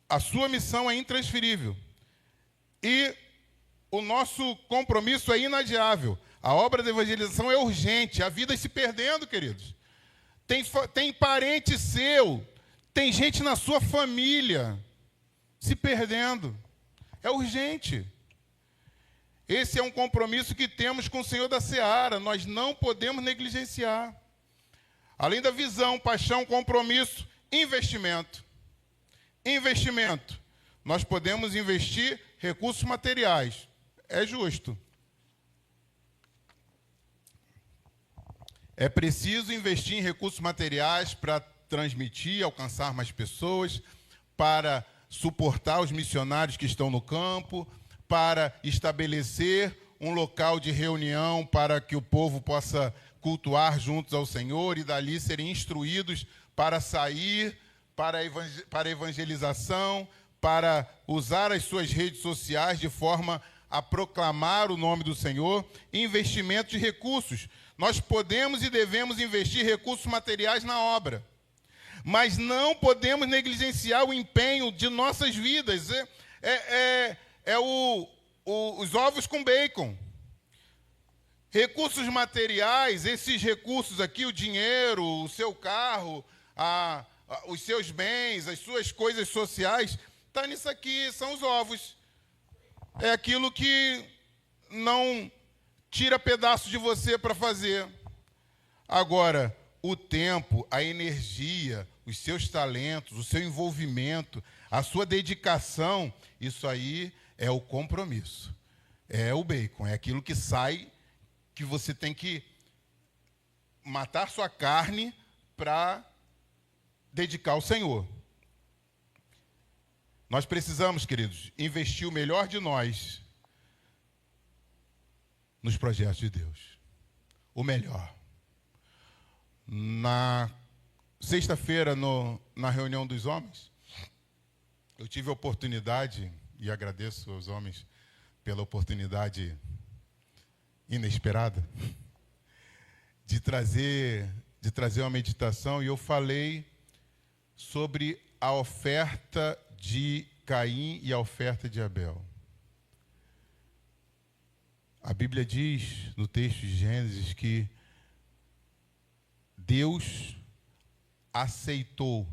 a sua missão é intransferível. E o nosso compromisso é inadiável. A obra da evangelização é urgente. Há vidas se perdendo, queridos. Tem parente seu, tem gente na sua família se perdendo. É urgente. Esse é um compromisso que temos com o Senhor da Seara. Nós não podemos negligenciar. Além da visão, paixão, compromisso, investimento. Investimento. Nós podemos investir recursos materiais. É justo. É preciso investir em recursos materiais para transmitir, alcançar mais pessoas, para suportar os missionários que estão no campo, para estabelecer um local de reunião para que o povo possa cultuar juntos ao Senhor e dali serem instruídos para sair para a evangelização, para usar as suas redes sociais de forma a proclamar o nome do Senhor. Investimento de recursos. Nós podemos e devemos investir recursos materiais na obra, mas não podemos negligenciar o empenho de nossas vidas. Os ovos com bacon. Recursos materiais, esses recursos aqui, o dinheiro, o seu carro, os seus bens, as suas coisas sociais, está nisso aqui, são os ovos. É aquilo que não tira pedaço de você para fazer. Agora, o tempo, a energia, os seus talentos, o seu envolvimento, a sua dedicação, isso aí é o compromisso. É o bacon, é aquilo que sai, que você tem que matar sua carne para dedicar ao Senhor. Nós precisamos, queridos, investir o melhor de nós nos projetos de Deus. O melhor. Na sexta-feira, na reunião dos homens, eu tive a oportunidade, e agradeço aos homens pela oportunidade inesperada, de trazer uma meditação, e eu falei sobre a oferta de Caim e a oferta de Abel. A Bíblia diz, no texto de Gênesis, que Deus aceitou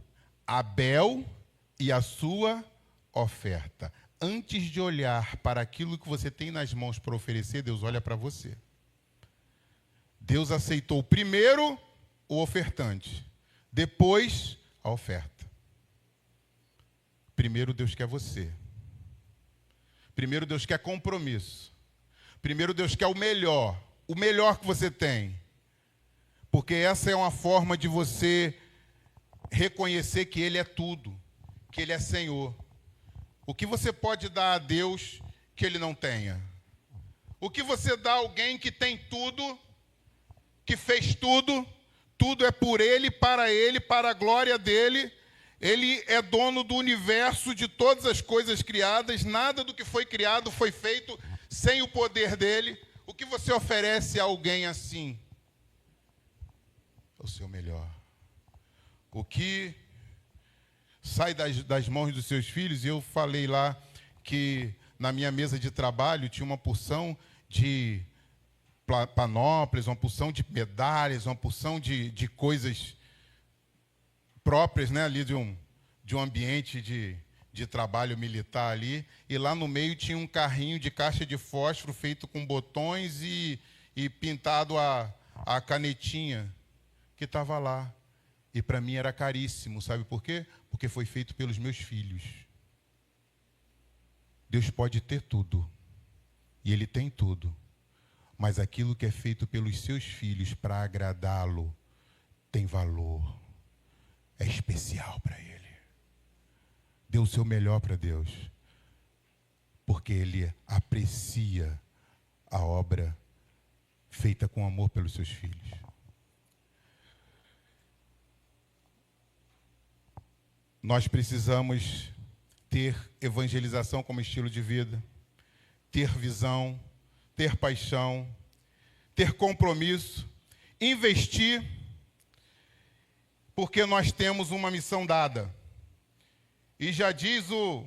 Abel e a sua oferta. Antes de olhar para aquilo que você tem nas mãos para oferecer, Deus olha para você. Deus aceitou primeiro o ofertante, depois a oferta. Primeiro Deus quer você. Primeiro Deus quer compromisso. Primeiro Deus quer o melhor que você tem. Porque essa é uma forma de você reconhecer que Ele é tudo, que Ele é Senhor. O que você pode dar a Deus que Ele não tenha? O que você dá a alguém que tem tudo, que fez tudo, tudo é por Ele, para a glória dEle. Ele é dono do universo, de todas as coisas criadas, nada do que foi criado foi feito sem o poder dEle. O que você oferece a alguém assim? É o seu melhor. O que sai das mãos dos seus filhos, e eu falei lá que na minha mesa de trabalho tinha uma porção de panóplias, uma porção de medalhas, uma porção de coisas próprias, né, ali de um ambiente de trabalho militar ali, e lá no meio tinha um carrinho de caixa de fósforo feito com botões e pintado a canetinha que estava lá. E para mim era caríssimo, sabe por quê? Porque foi feito pelos meus filhos. Deus pode ter tudo, e Ele tem tudo, mas aquilo que é feito pelos seus filhos para agradá-lo tem valor, é especial para Ele. Dê o seu melhor para Deus, porque Ele aprecia a obra feita com amor pelos seus filhos. Nós precisamos ter evangelização como estilo de vida, ter visão, ter paixão, ter compromisso, investir, porque nós temos uma missão dada. E já diz o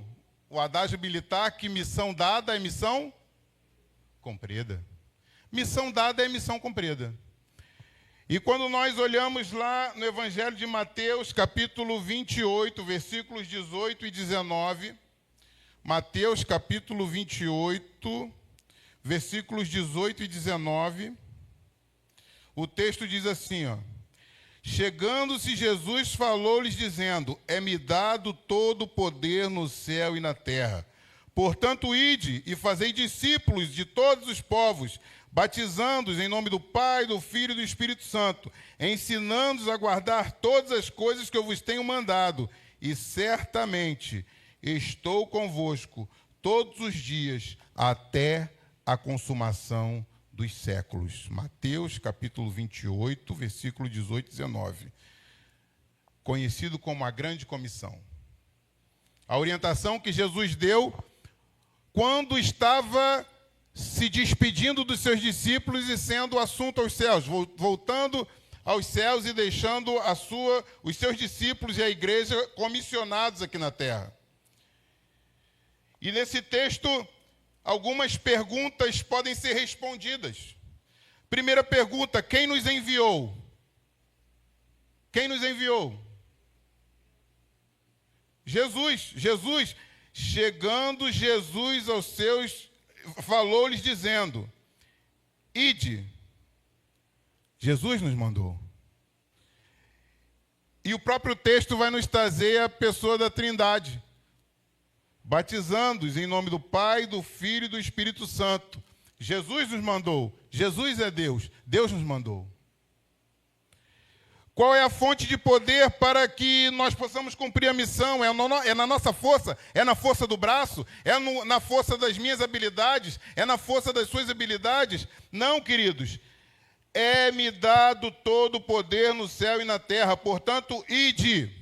adágio militar que missão dada é missão cumprida. Missão dada é missão cumprida. E quando nós olhamos lá no Evangelho de Mateus, capítulo 28, versículos 18 e 19, Mateus, capítulo 28, versículos 18 e 19, o texto diz assim, ó: chegando-se Jesus, falou-lhes dizendo: é-me dado todo o poder no céu e na terra. Portanto, ide e fazei discípulos de todos os povos, batizando-os em nome do Pai, do Filho e do Espírito Santo, ensinando-os a guardar todas as coisas que eu vos tenho mandado. E certamente estou convosco todos os dias até a consumação dos séculos. Mateus, capítulo 28, versículo 18 e 19. Conhecido como a Grande Comissão. A orientação que Jesus deu quando estava se despedindo dos seus discípulos e sendo assunto aos céus, voltando aos céus e deixando os seus discípulos e a igreja comissionados aqui na terra. E nesse texto, algumas perguntas podem ser respondidas. Primeira pergunta: quem nos enviou? Quem nos enviou? Jesus. Jesus. Chegando Jesus aos seus, falou-lhes dizendo: ide. Jesus nos mandou. E o próprio texto vai nos trazer a pessoa da Trindade, batizando-os em nome do Pai, do Filho e do Espírito Santo. Jesus nos mandou. Jesus é Deus. Deus nos mandou. Qual é a fonte de poder para que nós possamos cumprir a missão? É na nossa força? É na força do braço? É na força das minhas habilidades? É na força das suas habilidades? Não, queridos. É-me dado todo o poder no céu e na terra. Portanto, ide.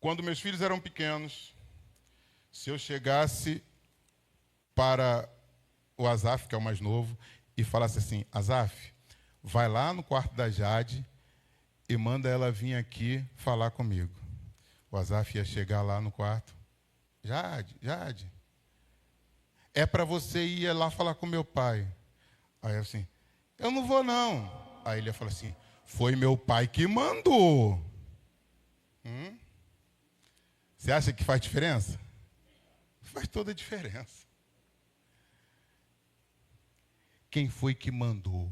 Quando meus filhos eram pequenos, se eu chegasse para o Azaf, que é o mais novo, e falasse assim: Azaf, vai lá no quarto da Jade e manda ela vir aqui falar comigo. O Azaf ia chegar lá no quarto. Jade, é para você ir lá falar com meu pai. Aí eu assim: eu não vou não. Aí ele ia falar assim: foi meu pai que mandou. Você acha que faz diferença? Faz toda a diferença. Quem foi que mandou?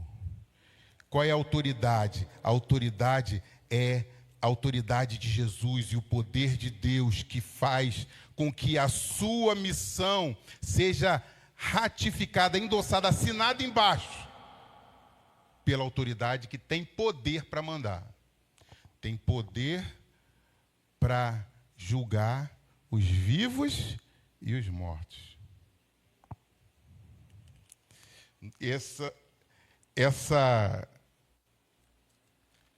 Qual é a autoridade? A autoridade é a autoridade de Jesus e o poder de Deus que faz com que a sua missão seja ratificada, endossada, assinada embaixo pela autoridade que tem poder para mandar. Tem poder para julgar os vivos e os mortos.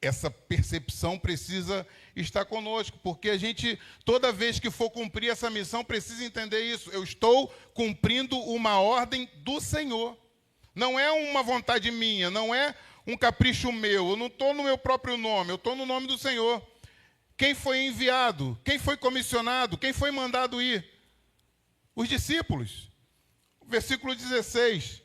Essa percepção precisa estar conosco, porque a gente, toda vez que for cumprir essa missão, precisa entender isso. Eu estou cumprindo uma ordem do Senhor. Não é uma vontade minha, não é um capricho meu. Eu não estou no meu próprio nome, eu estou no nome do Senhor. Quem foi enviado? Quem foi comissionado? Quem foi mandado ir? Os discípulos. Versículo 16.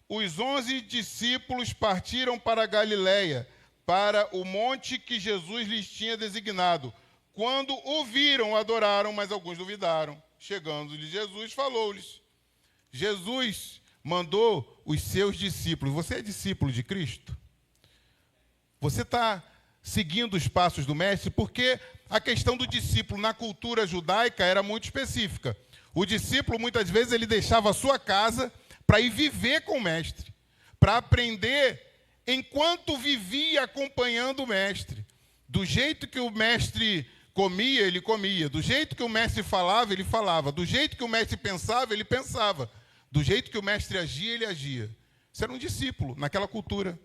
Os 11 discípulos partiram para a Galiléia, para o monte que Jesus lhes tinha designado. Quando o viram, adoraram, mas alguns duvidaram. Chegando-lhe Jesus, falou-lhes. Jesus mandou os seus discípulos. Você é discípulo de Cristo? Você está seguindo os passos do mestre? Porque a questão do discípulo na cultura judaica era muito específica. O discípulo, muitas vezes, ele deixava a sua casa para ir viver com o mestre, para aprender enquanto vivia acompanhando o mestre. Do jeito que o mestre comia, ele comia. Do jeito que o mestre falava, ele falava. Do jeito que o mestre pensava, ele pensava. Do jeito que o mestre agia, ele agia. Isso era um discípulo naquela cultura.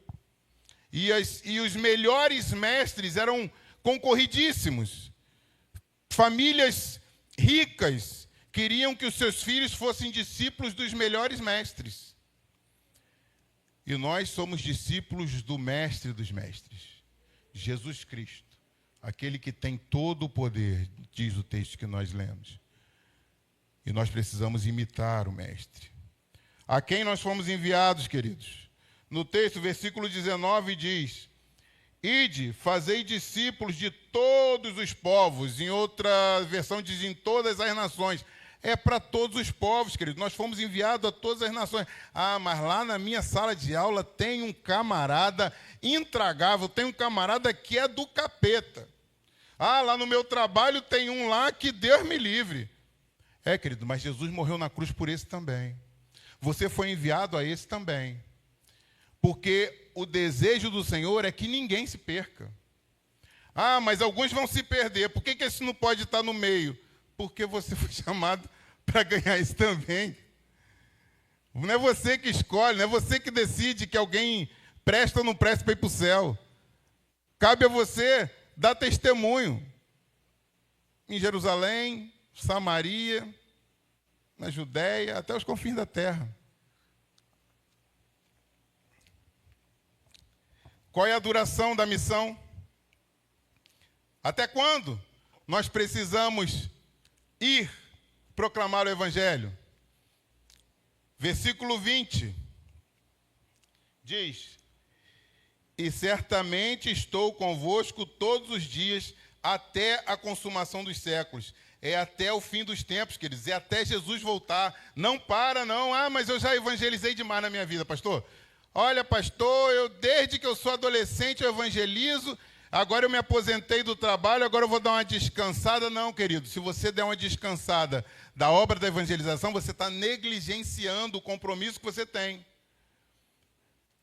E os melhores mestres eram concorridíssimos. Famílias ricas queriam que os seus filhos fossem discípulos dos melhores mestres. E nós somos discípulos do mestre dos mestres, Jesus Cristo. Aquele que tem todo o poder, diz o texto que nós lemos. E nós precisamos imitar o mestre. A quem nós fomos enviados, queridos? No texto, versículo 19 diz: Ide, fazei discípulos de todos os povos. Em outra versão diz: em todas as nações. É para todos os povos, queridos. Nós fomos enviados a todas as nações. Ah, mas lá na minha sala de aula tem um camarada intragável, tem um camarada que é do capeta. Ah, lá no meu trabalho tem um lá que Deus me livre. É, querido, mas Jesus morreu na cruz por esse também. Você foi enviado a esse também. Porque o desejo do Senhor é que ninguém se perca. Ah, mas alguns vão se perder. Por que esse não pode estar no meio? Porque você foi chamado para ganhar isso também. Não é você que escolhe, não é você que decide que alguém presta ou não presta para ir para o céu. Cabe a você dar testemunho. Em Jerusalém, Samaria, na Judéia, até os confins da terra. Qual é a duração da missão? Até quando nós precisamos ir proclamar o Evangelho? Versículo 20 diz: E certamente estou convosco todos os dias até a consumação dos séculos. É até o fim dos tempos, queridos. É até Jesus voltar. Não para, não. Ah, mas eu já evangelizei demais na minha vida, pastor. Olha, pastor, desde que eu sou adolescente eu evangelizo. Agora eu me aposentei do trabalho, agora eu vou dar uma descansada. Não, querido, se você der uma descansada da obra da evangelização, você está negligenciando o compromisso que você tem.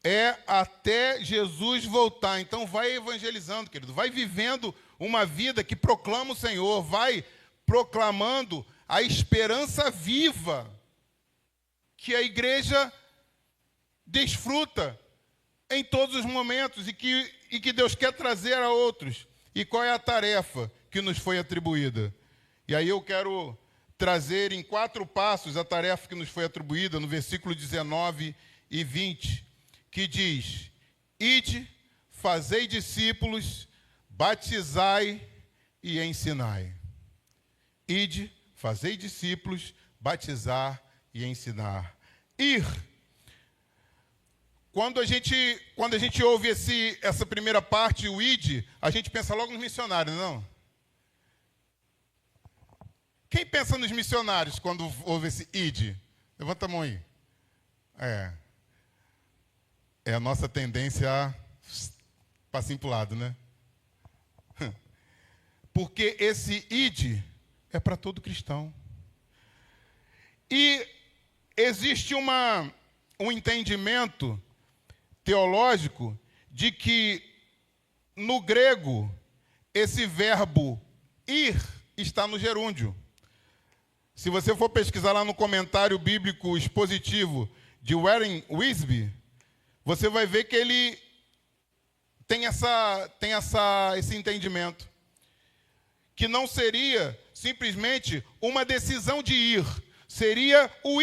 É até Jesus voltar. Então vai evangelizando, querido. Vai vivendo uma vida que proclama o Senhor. Vai proclamando a esperança viva que a igreja desfruta em todos os momentos e que Deus quer trazer a outros. E qual é a tarefa que nos foi atribuída? E aí eu quero trazer em 4 passos a tarefa que nos foi atribuída no versículo 19 e 20, que diz: Ide, fazei discípulos, batizai e ensinai. Ide, fazei discípulos, batizar e ensinar. Ir. Quando a gente ouve essa primeira parte, o id, a gente pensa logo nos missionários, não? Quem pensa nos missionários quando ouve esse id? Levanta a mão aí. É a nossa tendência a passinho para o lado, né? Porque esse id é para todo cristão. E existe um entendimento teológico de que no grego esse verbo ir está no gerúndio. Se você for pesquisar lá no comentário bíblico expositivo de Warren Wiersbe, você vai ver que ele tem esse entendimento, que não seria simplesmente uma decisão de ir, seria o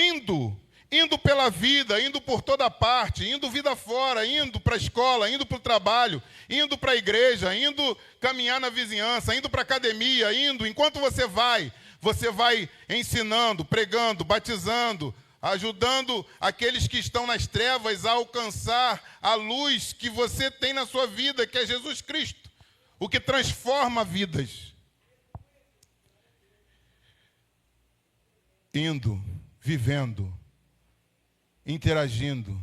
indo pela vida, indo por toda parte, indo vida fora, indo para a escola, indo para o trabalho, indo para a igreja, indo caminhar na vizinhança, indo para a academia, enquanto você vai ensinando, pregando, batizando, ajudando aqueles que estão nas trevas a alcançar a luz que você tem na sua vida, que é Jesus Cristo, o que transforma vidas. Indo, vivendo, interagindo,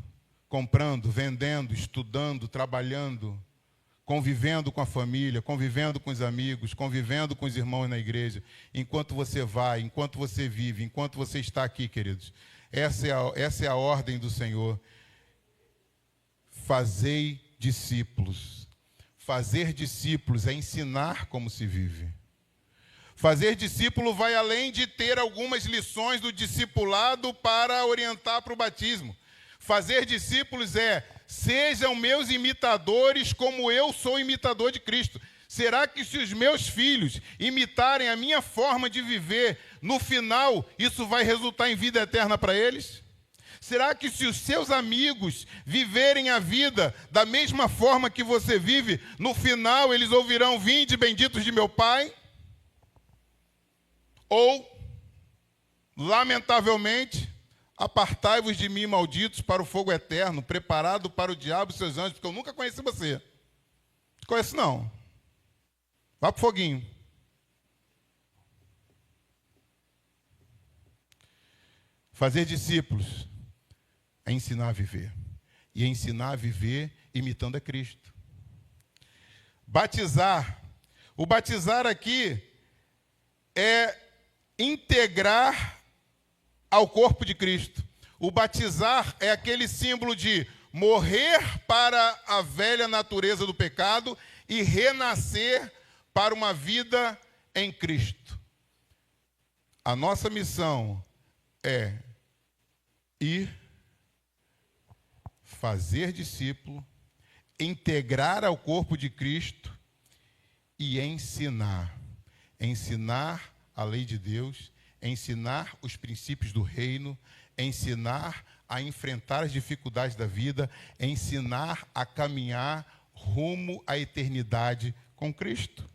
comprando, vendendo, estudando, trabalhando, convivendo com a família, convivendo com os amigos, convivendo com os irmãos na igreja, enquanto você vai, enquanto você vive, enquanto você está aqui, queridos. Essa é a ordem do Senhor. Fazei discípulos. Fazer discípulos é ensinar como se vive. Fazer discípulo vai além de ter algumas lições do discipulado para orientar para o batismo. Fazer discípulos é: sejam meus imitadores como eu sou imitador de Cristo. Será que se os meus filhos imitarem a minha forma de viver, no final isso vai resultar em vida eterna para eles? Será que se os seus amigos viverem a vida da mesma forma que você vive, no final eles ouvirão: vinde benditos de meu Pai? Ou, lamentavelmente, apartai-vos de mim, malditos, para o fogo eterno, preparado para o diabo e seus anjos, porque eu nunca conheci você. Não conheço, não. Vá para o foguinho. Fazer discípulos é ensinar a viver. E ensinar a viver imitando a Cristo. Batizar. O batizar aqui é integrar ao corpo de Cristo. O batizar é aquele símbolo de morrer para a velha natureza do pecado e renascer para uma vida em Cristo. A nossa missão é ir, fazer discípulo, integrar ao corpo de Cristo e ensinar. Ensinar a lei de Deus, ensinar os princípios do reino, ensinar a enfrentar as dificuldades da vida, ensinar a caminhar rumo à eternidade com Cristo.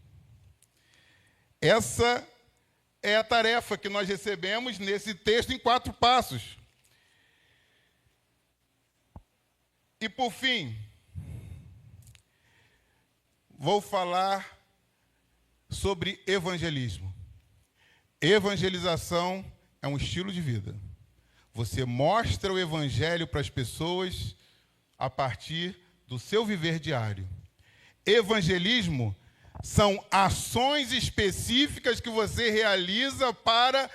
Essa é a tarefa que nós recebemos nesse texto em 4 passos. E por fim, vou falar sobre evangelismo. Evangelização é um estilo de vida. Você mostra o evangelho para as pessoas a partir do seu viver diário. Evangelismo são ações específicas que você realiza para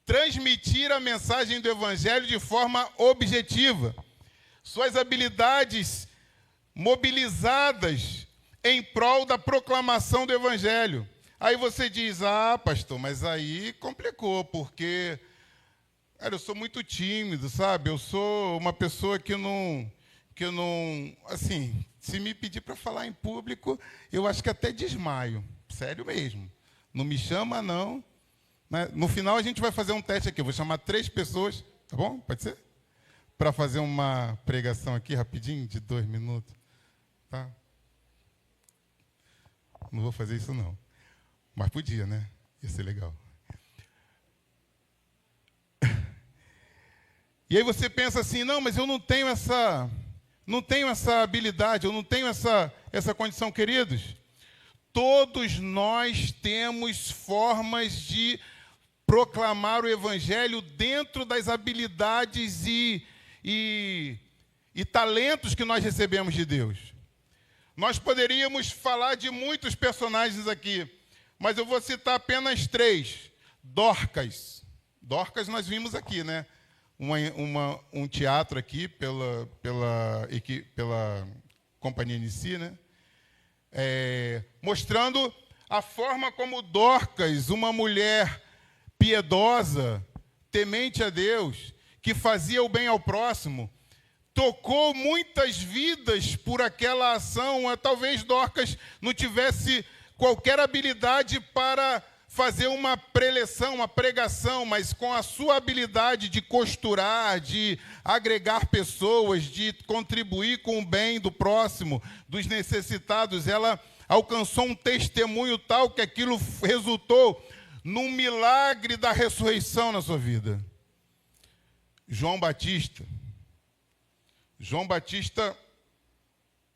transmitir a mensagem do evangelho de forma objetiva. Suas habilidades mobilizadas em prol da proclamação do evangelho. Aí você diz: ah, pastor, mas aí complicou, porque eu sou muito tímido, sabe? Eu sou uma pessoa que não, assim, se me pedir para falar em público, eu acho que até desmaio. Sério mesmo. Não me chama, não. No final a gente vai fazer um teste aqui. Eu vou chamar 3 pessoas, tá bom? Pode ser? Para fazer uma pregação aqui rapidinho, de 2 minutos. Tá? Não vou fazer isso, não. Mas podia, né? Ia ser legal. E aí você pensa assim: não, mas eu não tenho essa habilidade, eu não tenho essa condição. Queridos, todos nós temos formas de proclamar o evangelho dentro das habilidades e talentos que nós recebemos de Deus. Nós poderíamos falar de muitos personagens aqui, mas eu vou citar apenas 3. Dorcas. Dorcas nós vimos aqui, né? Um teatro aqui pela Companhia Inici, né? Mostrando a forma como Dorcas, uma mulher piedosa, temente a Deus, que fazia o bem ao próximo, tocou muitas vidas por aquela ação. Talvez Dorcas não tivesse qualquer habilidade para fazer uma preleção, uma pregação, mas com a sua habilidade de costurar, de agregar pessoas, de contribuir com o bem do próximo, dos necessitados, ela alcançou um testemunho tal que aquilo resultou num milagre da ressurreição na sua vida. João Batista. João Batista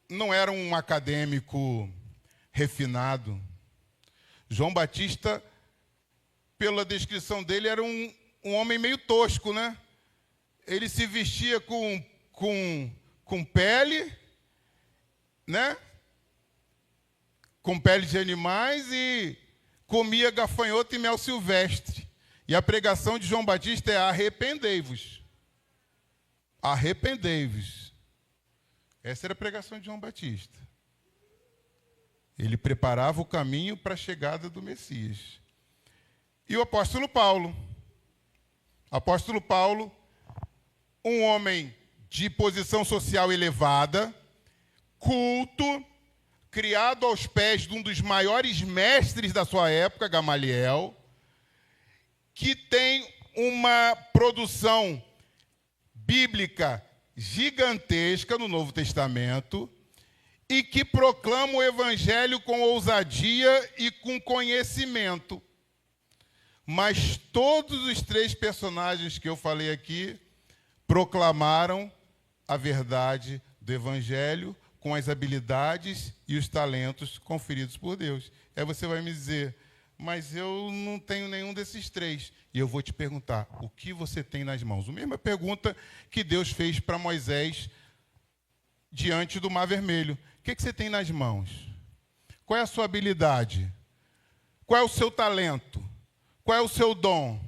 não era um acadêmico refinado. João Batista, pela descrição dele, era um homem meio tosco, né? Ele se vestia com pele, né? Com pele de animais e comia gafanhoto e mel silvestre. E a pregação de João Batista é: arrependei-vos. Arrependei-vos. Essa era a pregação de João Batista. Ele preparava o caminho para a chegada do Messias. E o apóstolo Paulo. Apóstolo Paulo, um homem de posição social elevada, culto, criado aos pés de um dos maiores mestres da sua época, Gamaliel, que tem uma produção bíblica gigantesca no Novo Testamento e que proclama o evangelho com ousadia e com conhecimento. Mas todos os 3 personagens que eu falei aqui proclamaram a verdade do evangelho com as habilidades e os talentos conferidos por Deus. Aí você vai me dizer: mas eu não tenho nenhum desses 3. E eu vou te perguntar: o que você tem nas mãos? A mesma pergunta que Deus fez para Moisés diante do Mar Vermelho. O que você tem nas mãos? Qual é a sua habilidade? Qual é o seu talento? Qual é o seu dom?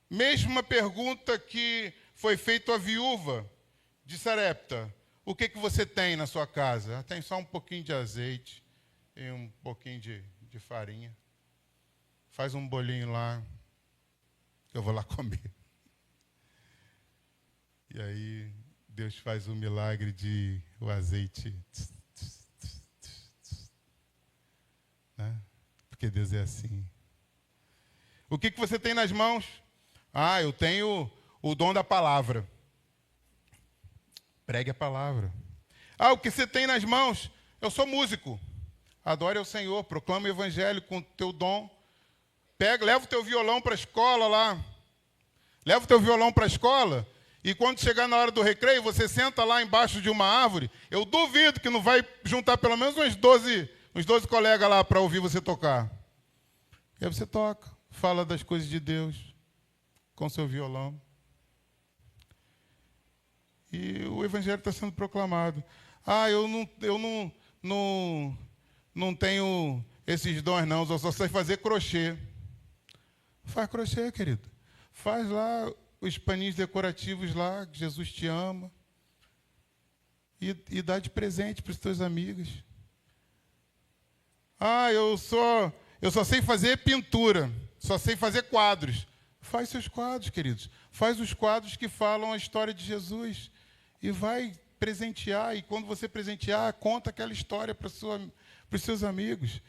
Mesma pergunta que foi feita à viúva de Sarepta: o que você tem na sua casa? Tem só um pouquinho de azeite e um pouquinho de farinha. Faz um bolinho lá, que eu vou lá comer. E aí Deus faz o milagre de o azeite. Né? Porque Deus é assim. O que você tem nas mãos? Eu tenho o dom da palavra. Pregue a palavra. O que você tem nas mãos? Eu sou músico. Adore ao Senhor, proclama o evangelho com o teu dom. Leva o teu violão para a escola lá. Leva o teu violão para a escola e quando chegar na hora do recreio, você senta lá embaixo de uma árvore. Eu duvido que não vai juntar pelo menos uns 12 colegas lá para ouvir você tocar. E aí você toca, fala das coisas de Deus com seu violão. E o evangelho está sendo proclamado. Eu não tenho esses dons, não. Eu só sei fazer crochê. Faz crochê, querido. Faz lá os paninhos decorativos lá, que Jesus te ama. E dá de presente para os teus amigos. Eu só sei fazer pintura. Só sei fazer quadros. Faz seus quadros, queridos. Faz os quadros que falam a história de Jesus. E vai presentear. E quando você presentear, conta aquela história para os seus amigos.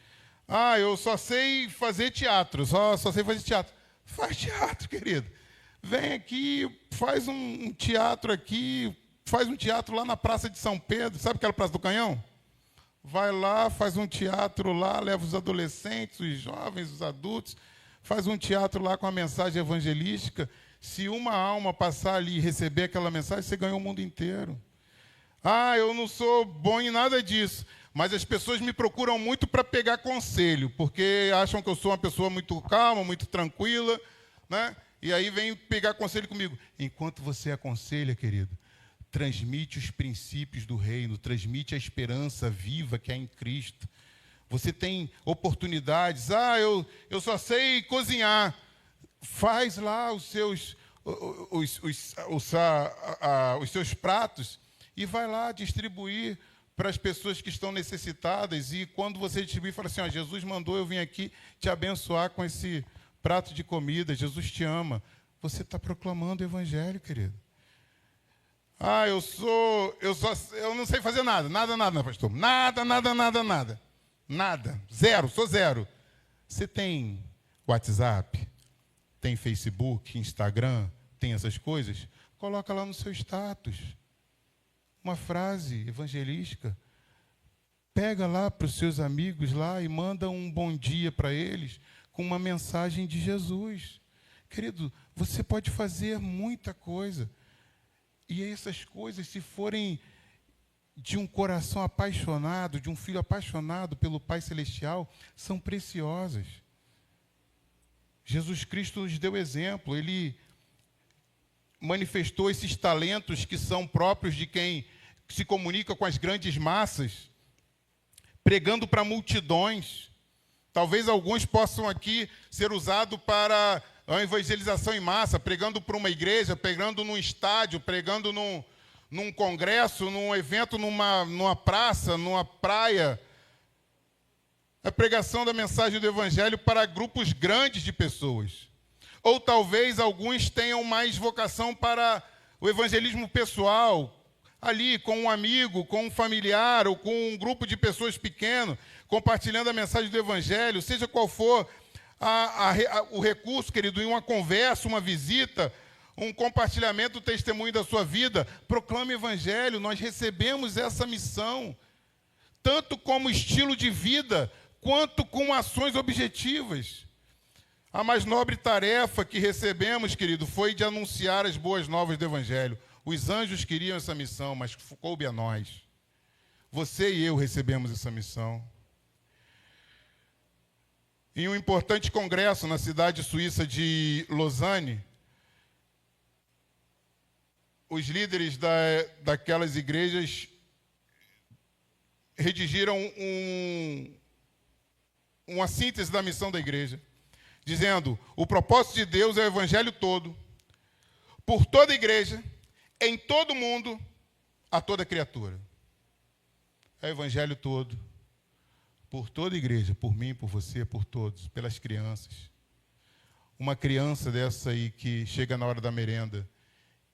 Eu só sei fazer teatro. Só sei fazer teatro. Faz teatro, querido. Vem aqui, faz um teatro aqui. Faz um teatro lá na Praça de São Pedro. Sabe aquela Praça do Canhão? Vai lá, faz um teatro lá, leva os adolescentes, os jovens, os adultos. Faz um teatro lá com a mensagem evangelística. Se uma alma passar ali e receber aquela mensagem, você ganhou o mundo inteiro. Eu não sou bom em nada disso. Mas as pessoas me procuram muito para pegar conselho, porque acham que eu sou uma pessoa muito calma, muito tranquila, né? E aí vem pegar conselho comigo. Enquanto você aconselha, querido, transmite os princípios do reino, transmite a esperança viva que há em Cristo. Você tem oportunidades. Eu só sei cozinhar. Faz lá os seus pratos e vai lá distribuir para as pessoas que estão necessitadas. E quando você distribuir, fala assim: Jesus mandou eu vir aqui te abençoar com esse prato de comida. Jesus te ama. Você está proclamando o evangelho, querido. Eu não sei fazer nada, pastor. Nada. Zero, sou zero. Você tem WhatsApp? Tem Facebook, Instagram? Tem essas coisas? Coloca lá no seu status uma frase evangelística. Pega lá para os seus amigos lá e manda um bom dia para eles com uma mensagem de Jesus. Querido, você pode fazer muita coisa. E essas coisas, se forem de um coração apaixonado, de um filho apaixonado pelo Pai Celestial, são preciosas. Jesus Cristo nos deu exemplo. Ele manifestou esses talentos que são próprios de quem se comunica com as grandes massas, pregando para multidões. Talvez alguns possam aqui ser usados para a evangelização em massa, pregando para uma igreja, pregando num estádio, pregando num congresso, num evento, numa praça, numa praia. A pregação da mensagem do Evangelho para grupos grandes de pessoas. Ou talvez alguns tenham mais vocação para o evangelismo pessoal, ali com um amigo, com um familiar ou com um grupo de pessoas pequeno, compartilhando a mensagem do Evangelho, seja qual for o recurso, querido, em uma conversa, uma visita, um compartilhamento do testemunho da sua vida, proclame o Evangelho. Nós recebemos essa missão, tanto como estilo de vida, quanto com ações objetivas. A mais nobre tarefa que recebemos, querido, foi de anunciar as boas novas do Evangelho. Os anjos queriam essa missão, mas coube a nós. Você e eu recebemos essa missão. Em um importante congresso na cidade suíça de Lausanne, os líderes daquelas igrejas redigiram uma síntese da missão da igreja, dizendo: o propósito de Deus é o evangelho todo, por toda a igreja, em todo o mundo, a toda criatura. É o evangelho todo, por toda a igreja, por mim, por você, por todos, pelas crianças. Uma criança dessa aí que chega na hora da merenda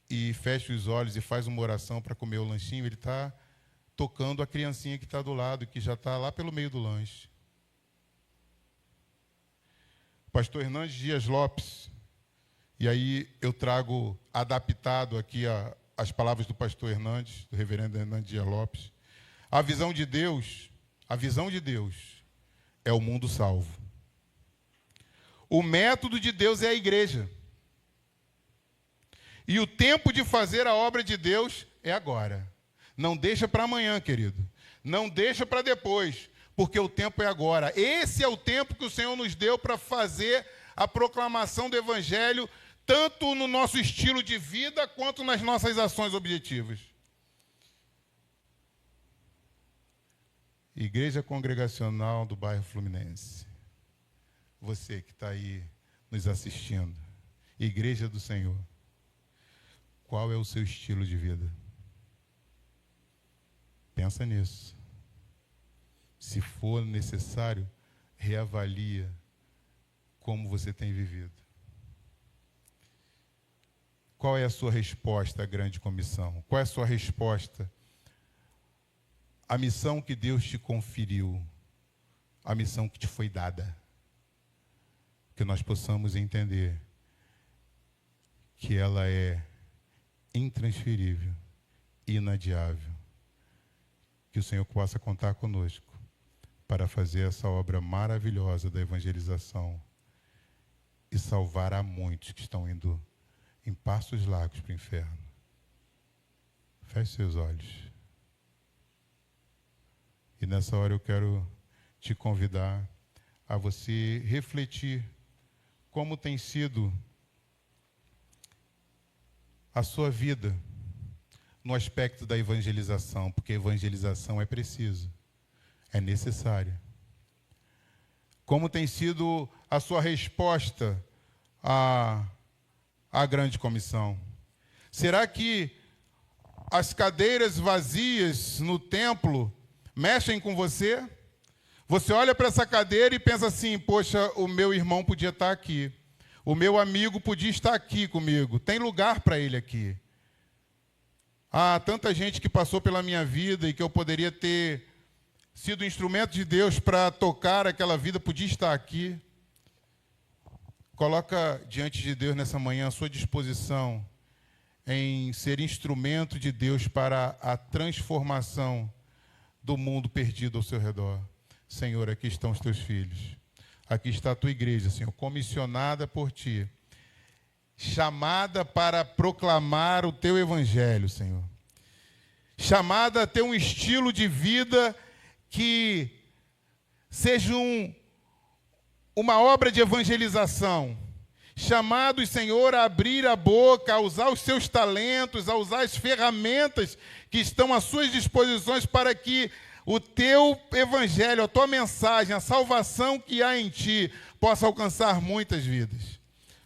e fecha os olhos e faz uma oração para comer o lanchinho, ele está tocando a criancinha que está do lado, que já está lá pelo meio do lanche. Pastor Hernandes Dias Lopes, e aí eu trago adaptado aqui as palavras do pastor Hernandes, do reverendo Hernandes Dias Lopes. A visão de Deus é o mundo salvo. O método de Deus é a igreja. E o tempo de fazer a obra de Deus é agora. Não deixa para amanhã, querido. Não deixa para depois, porque o tempo é agora. Esse é o tempo que o Senhor nos deu para fazer a proclamação do Evangelho, tanto no nosso estilo de vida, quanto nas nossas ações objetivas. Igreja Congregacional do Bairro Fluminense. Você que está aí nos assistindo. Igreja do Senhor. Qual é o seu estilo de vida? Pensa nisso. Se for necessário, reavalia como você tem vivido. Qual é a sua resposta à grande comissão? Qual é a sua resposta à missão que Deus te conferiu? A missão que te foi dada. Que nós possamos entender que ela é intransferível, inadiável. Que o Senhor possa contar conosco para fazer essa obra maravilhosa da evangelização e salvar a muitos que estão indo em passos largos para o inferno. Feche seus olhos. E nessa hora eu quero te convidar a você refletir como tem sido a sua vida no aspecto da evangelização, porque a evangelização é preciso, é necessária. Como tem sido a sua resposta à grande comissão? Será que as cadeiras vazias no templo mexem com você? Você olha para essa cadeira e pensa assim: poxa, o meu irmão podia estar aqui. O meu amigo podia estar aqui comigo. Tem lugar para ele aqui. Há tanta gente que passou pela minha vida e que eu poderia ter sido instrumento de Deus para tocar aquela vida, podia estar aqui. Coloca diante de Deus nessa manhã a sua disposição em ser instrumento de Deus para a transformação do mundo perdido ao seu redor. Senhor, aqui estão os teus filhos. Aqui está a tua igreja, Senhor, comissionada por ti. chamada para proclamar o teu evangelho, Senhor. Chamada a ter um estilo de vida que seja uma obra de evangelização. Chamados, Senhor, a abrir a boca, a usar os seus talentos, a usar as ferramentas que estão às suas disposições para que o teu evangelho, a tua mensagem, a salvação que há em ti, possa alcançar muitas vidas.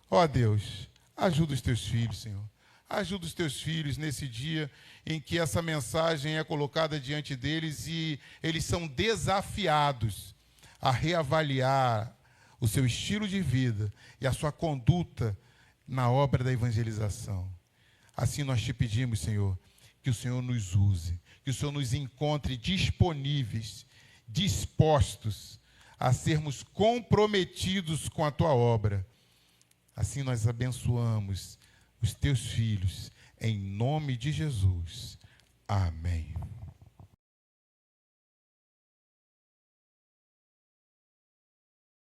Ó Deus, ajuda os teus filhos, Senhor. Ajuda os teus filhos nesse dia em que essa mensagem é colocada diante deles e eles são desafiados a reavaliar o seu estilo de vida e a sua conduta na obra da evangelização. Assim nós te pedimos, Senhor, que o Senhor nos use, que o Senhor nos encontre disponíveis, dispostos a sermos comprometidos com a tua obra. Assim nós abençoamos os teus filhos, em nome de Jesus. Amém.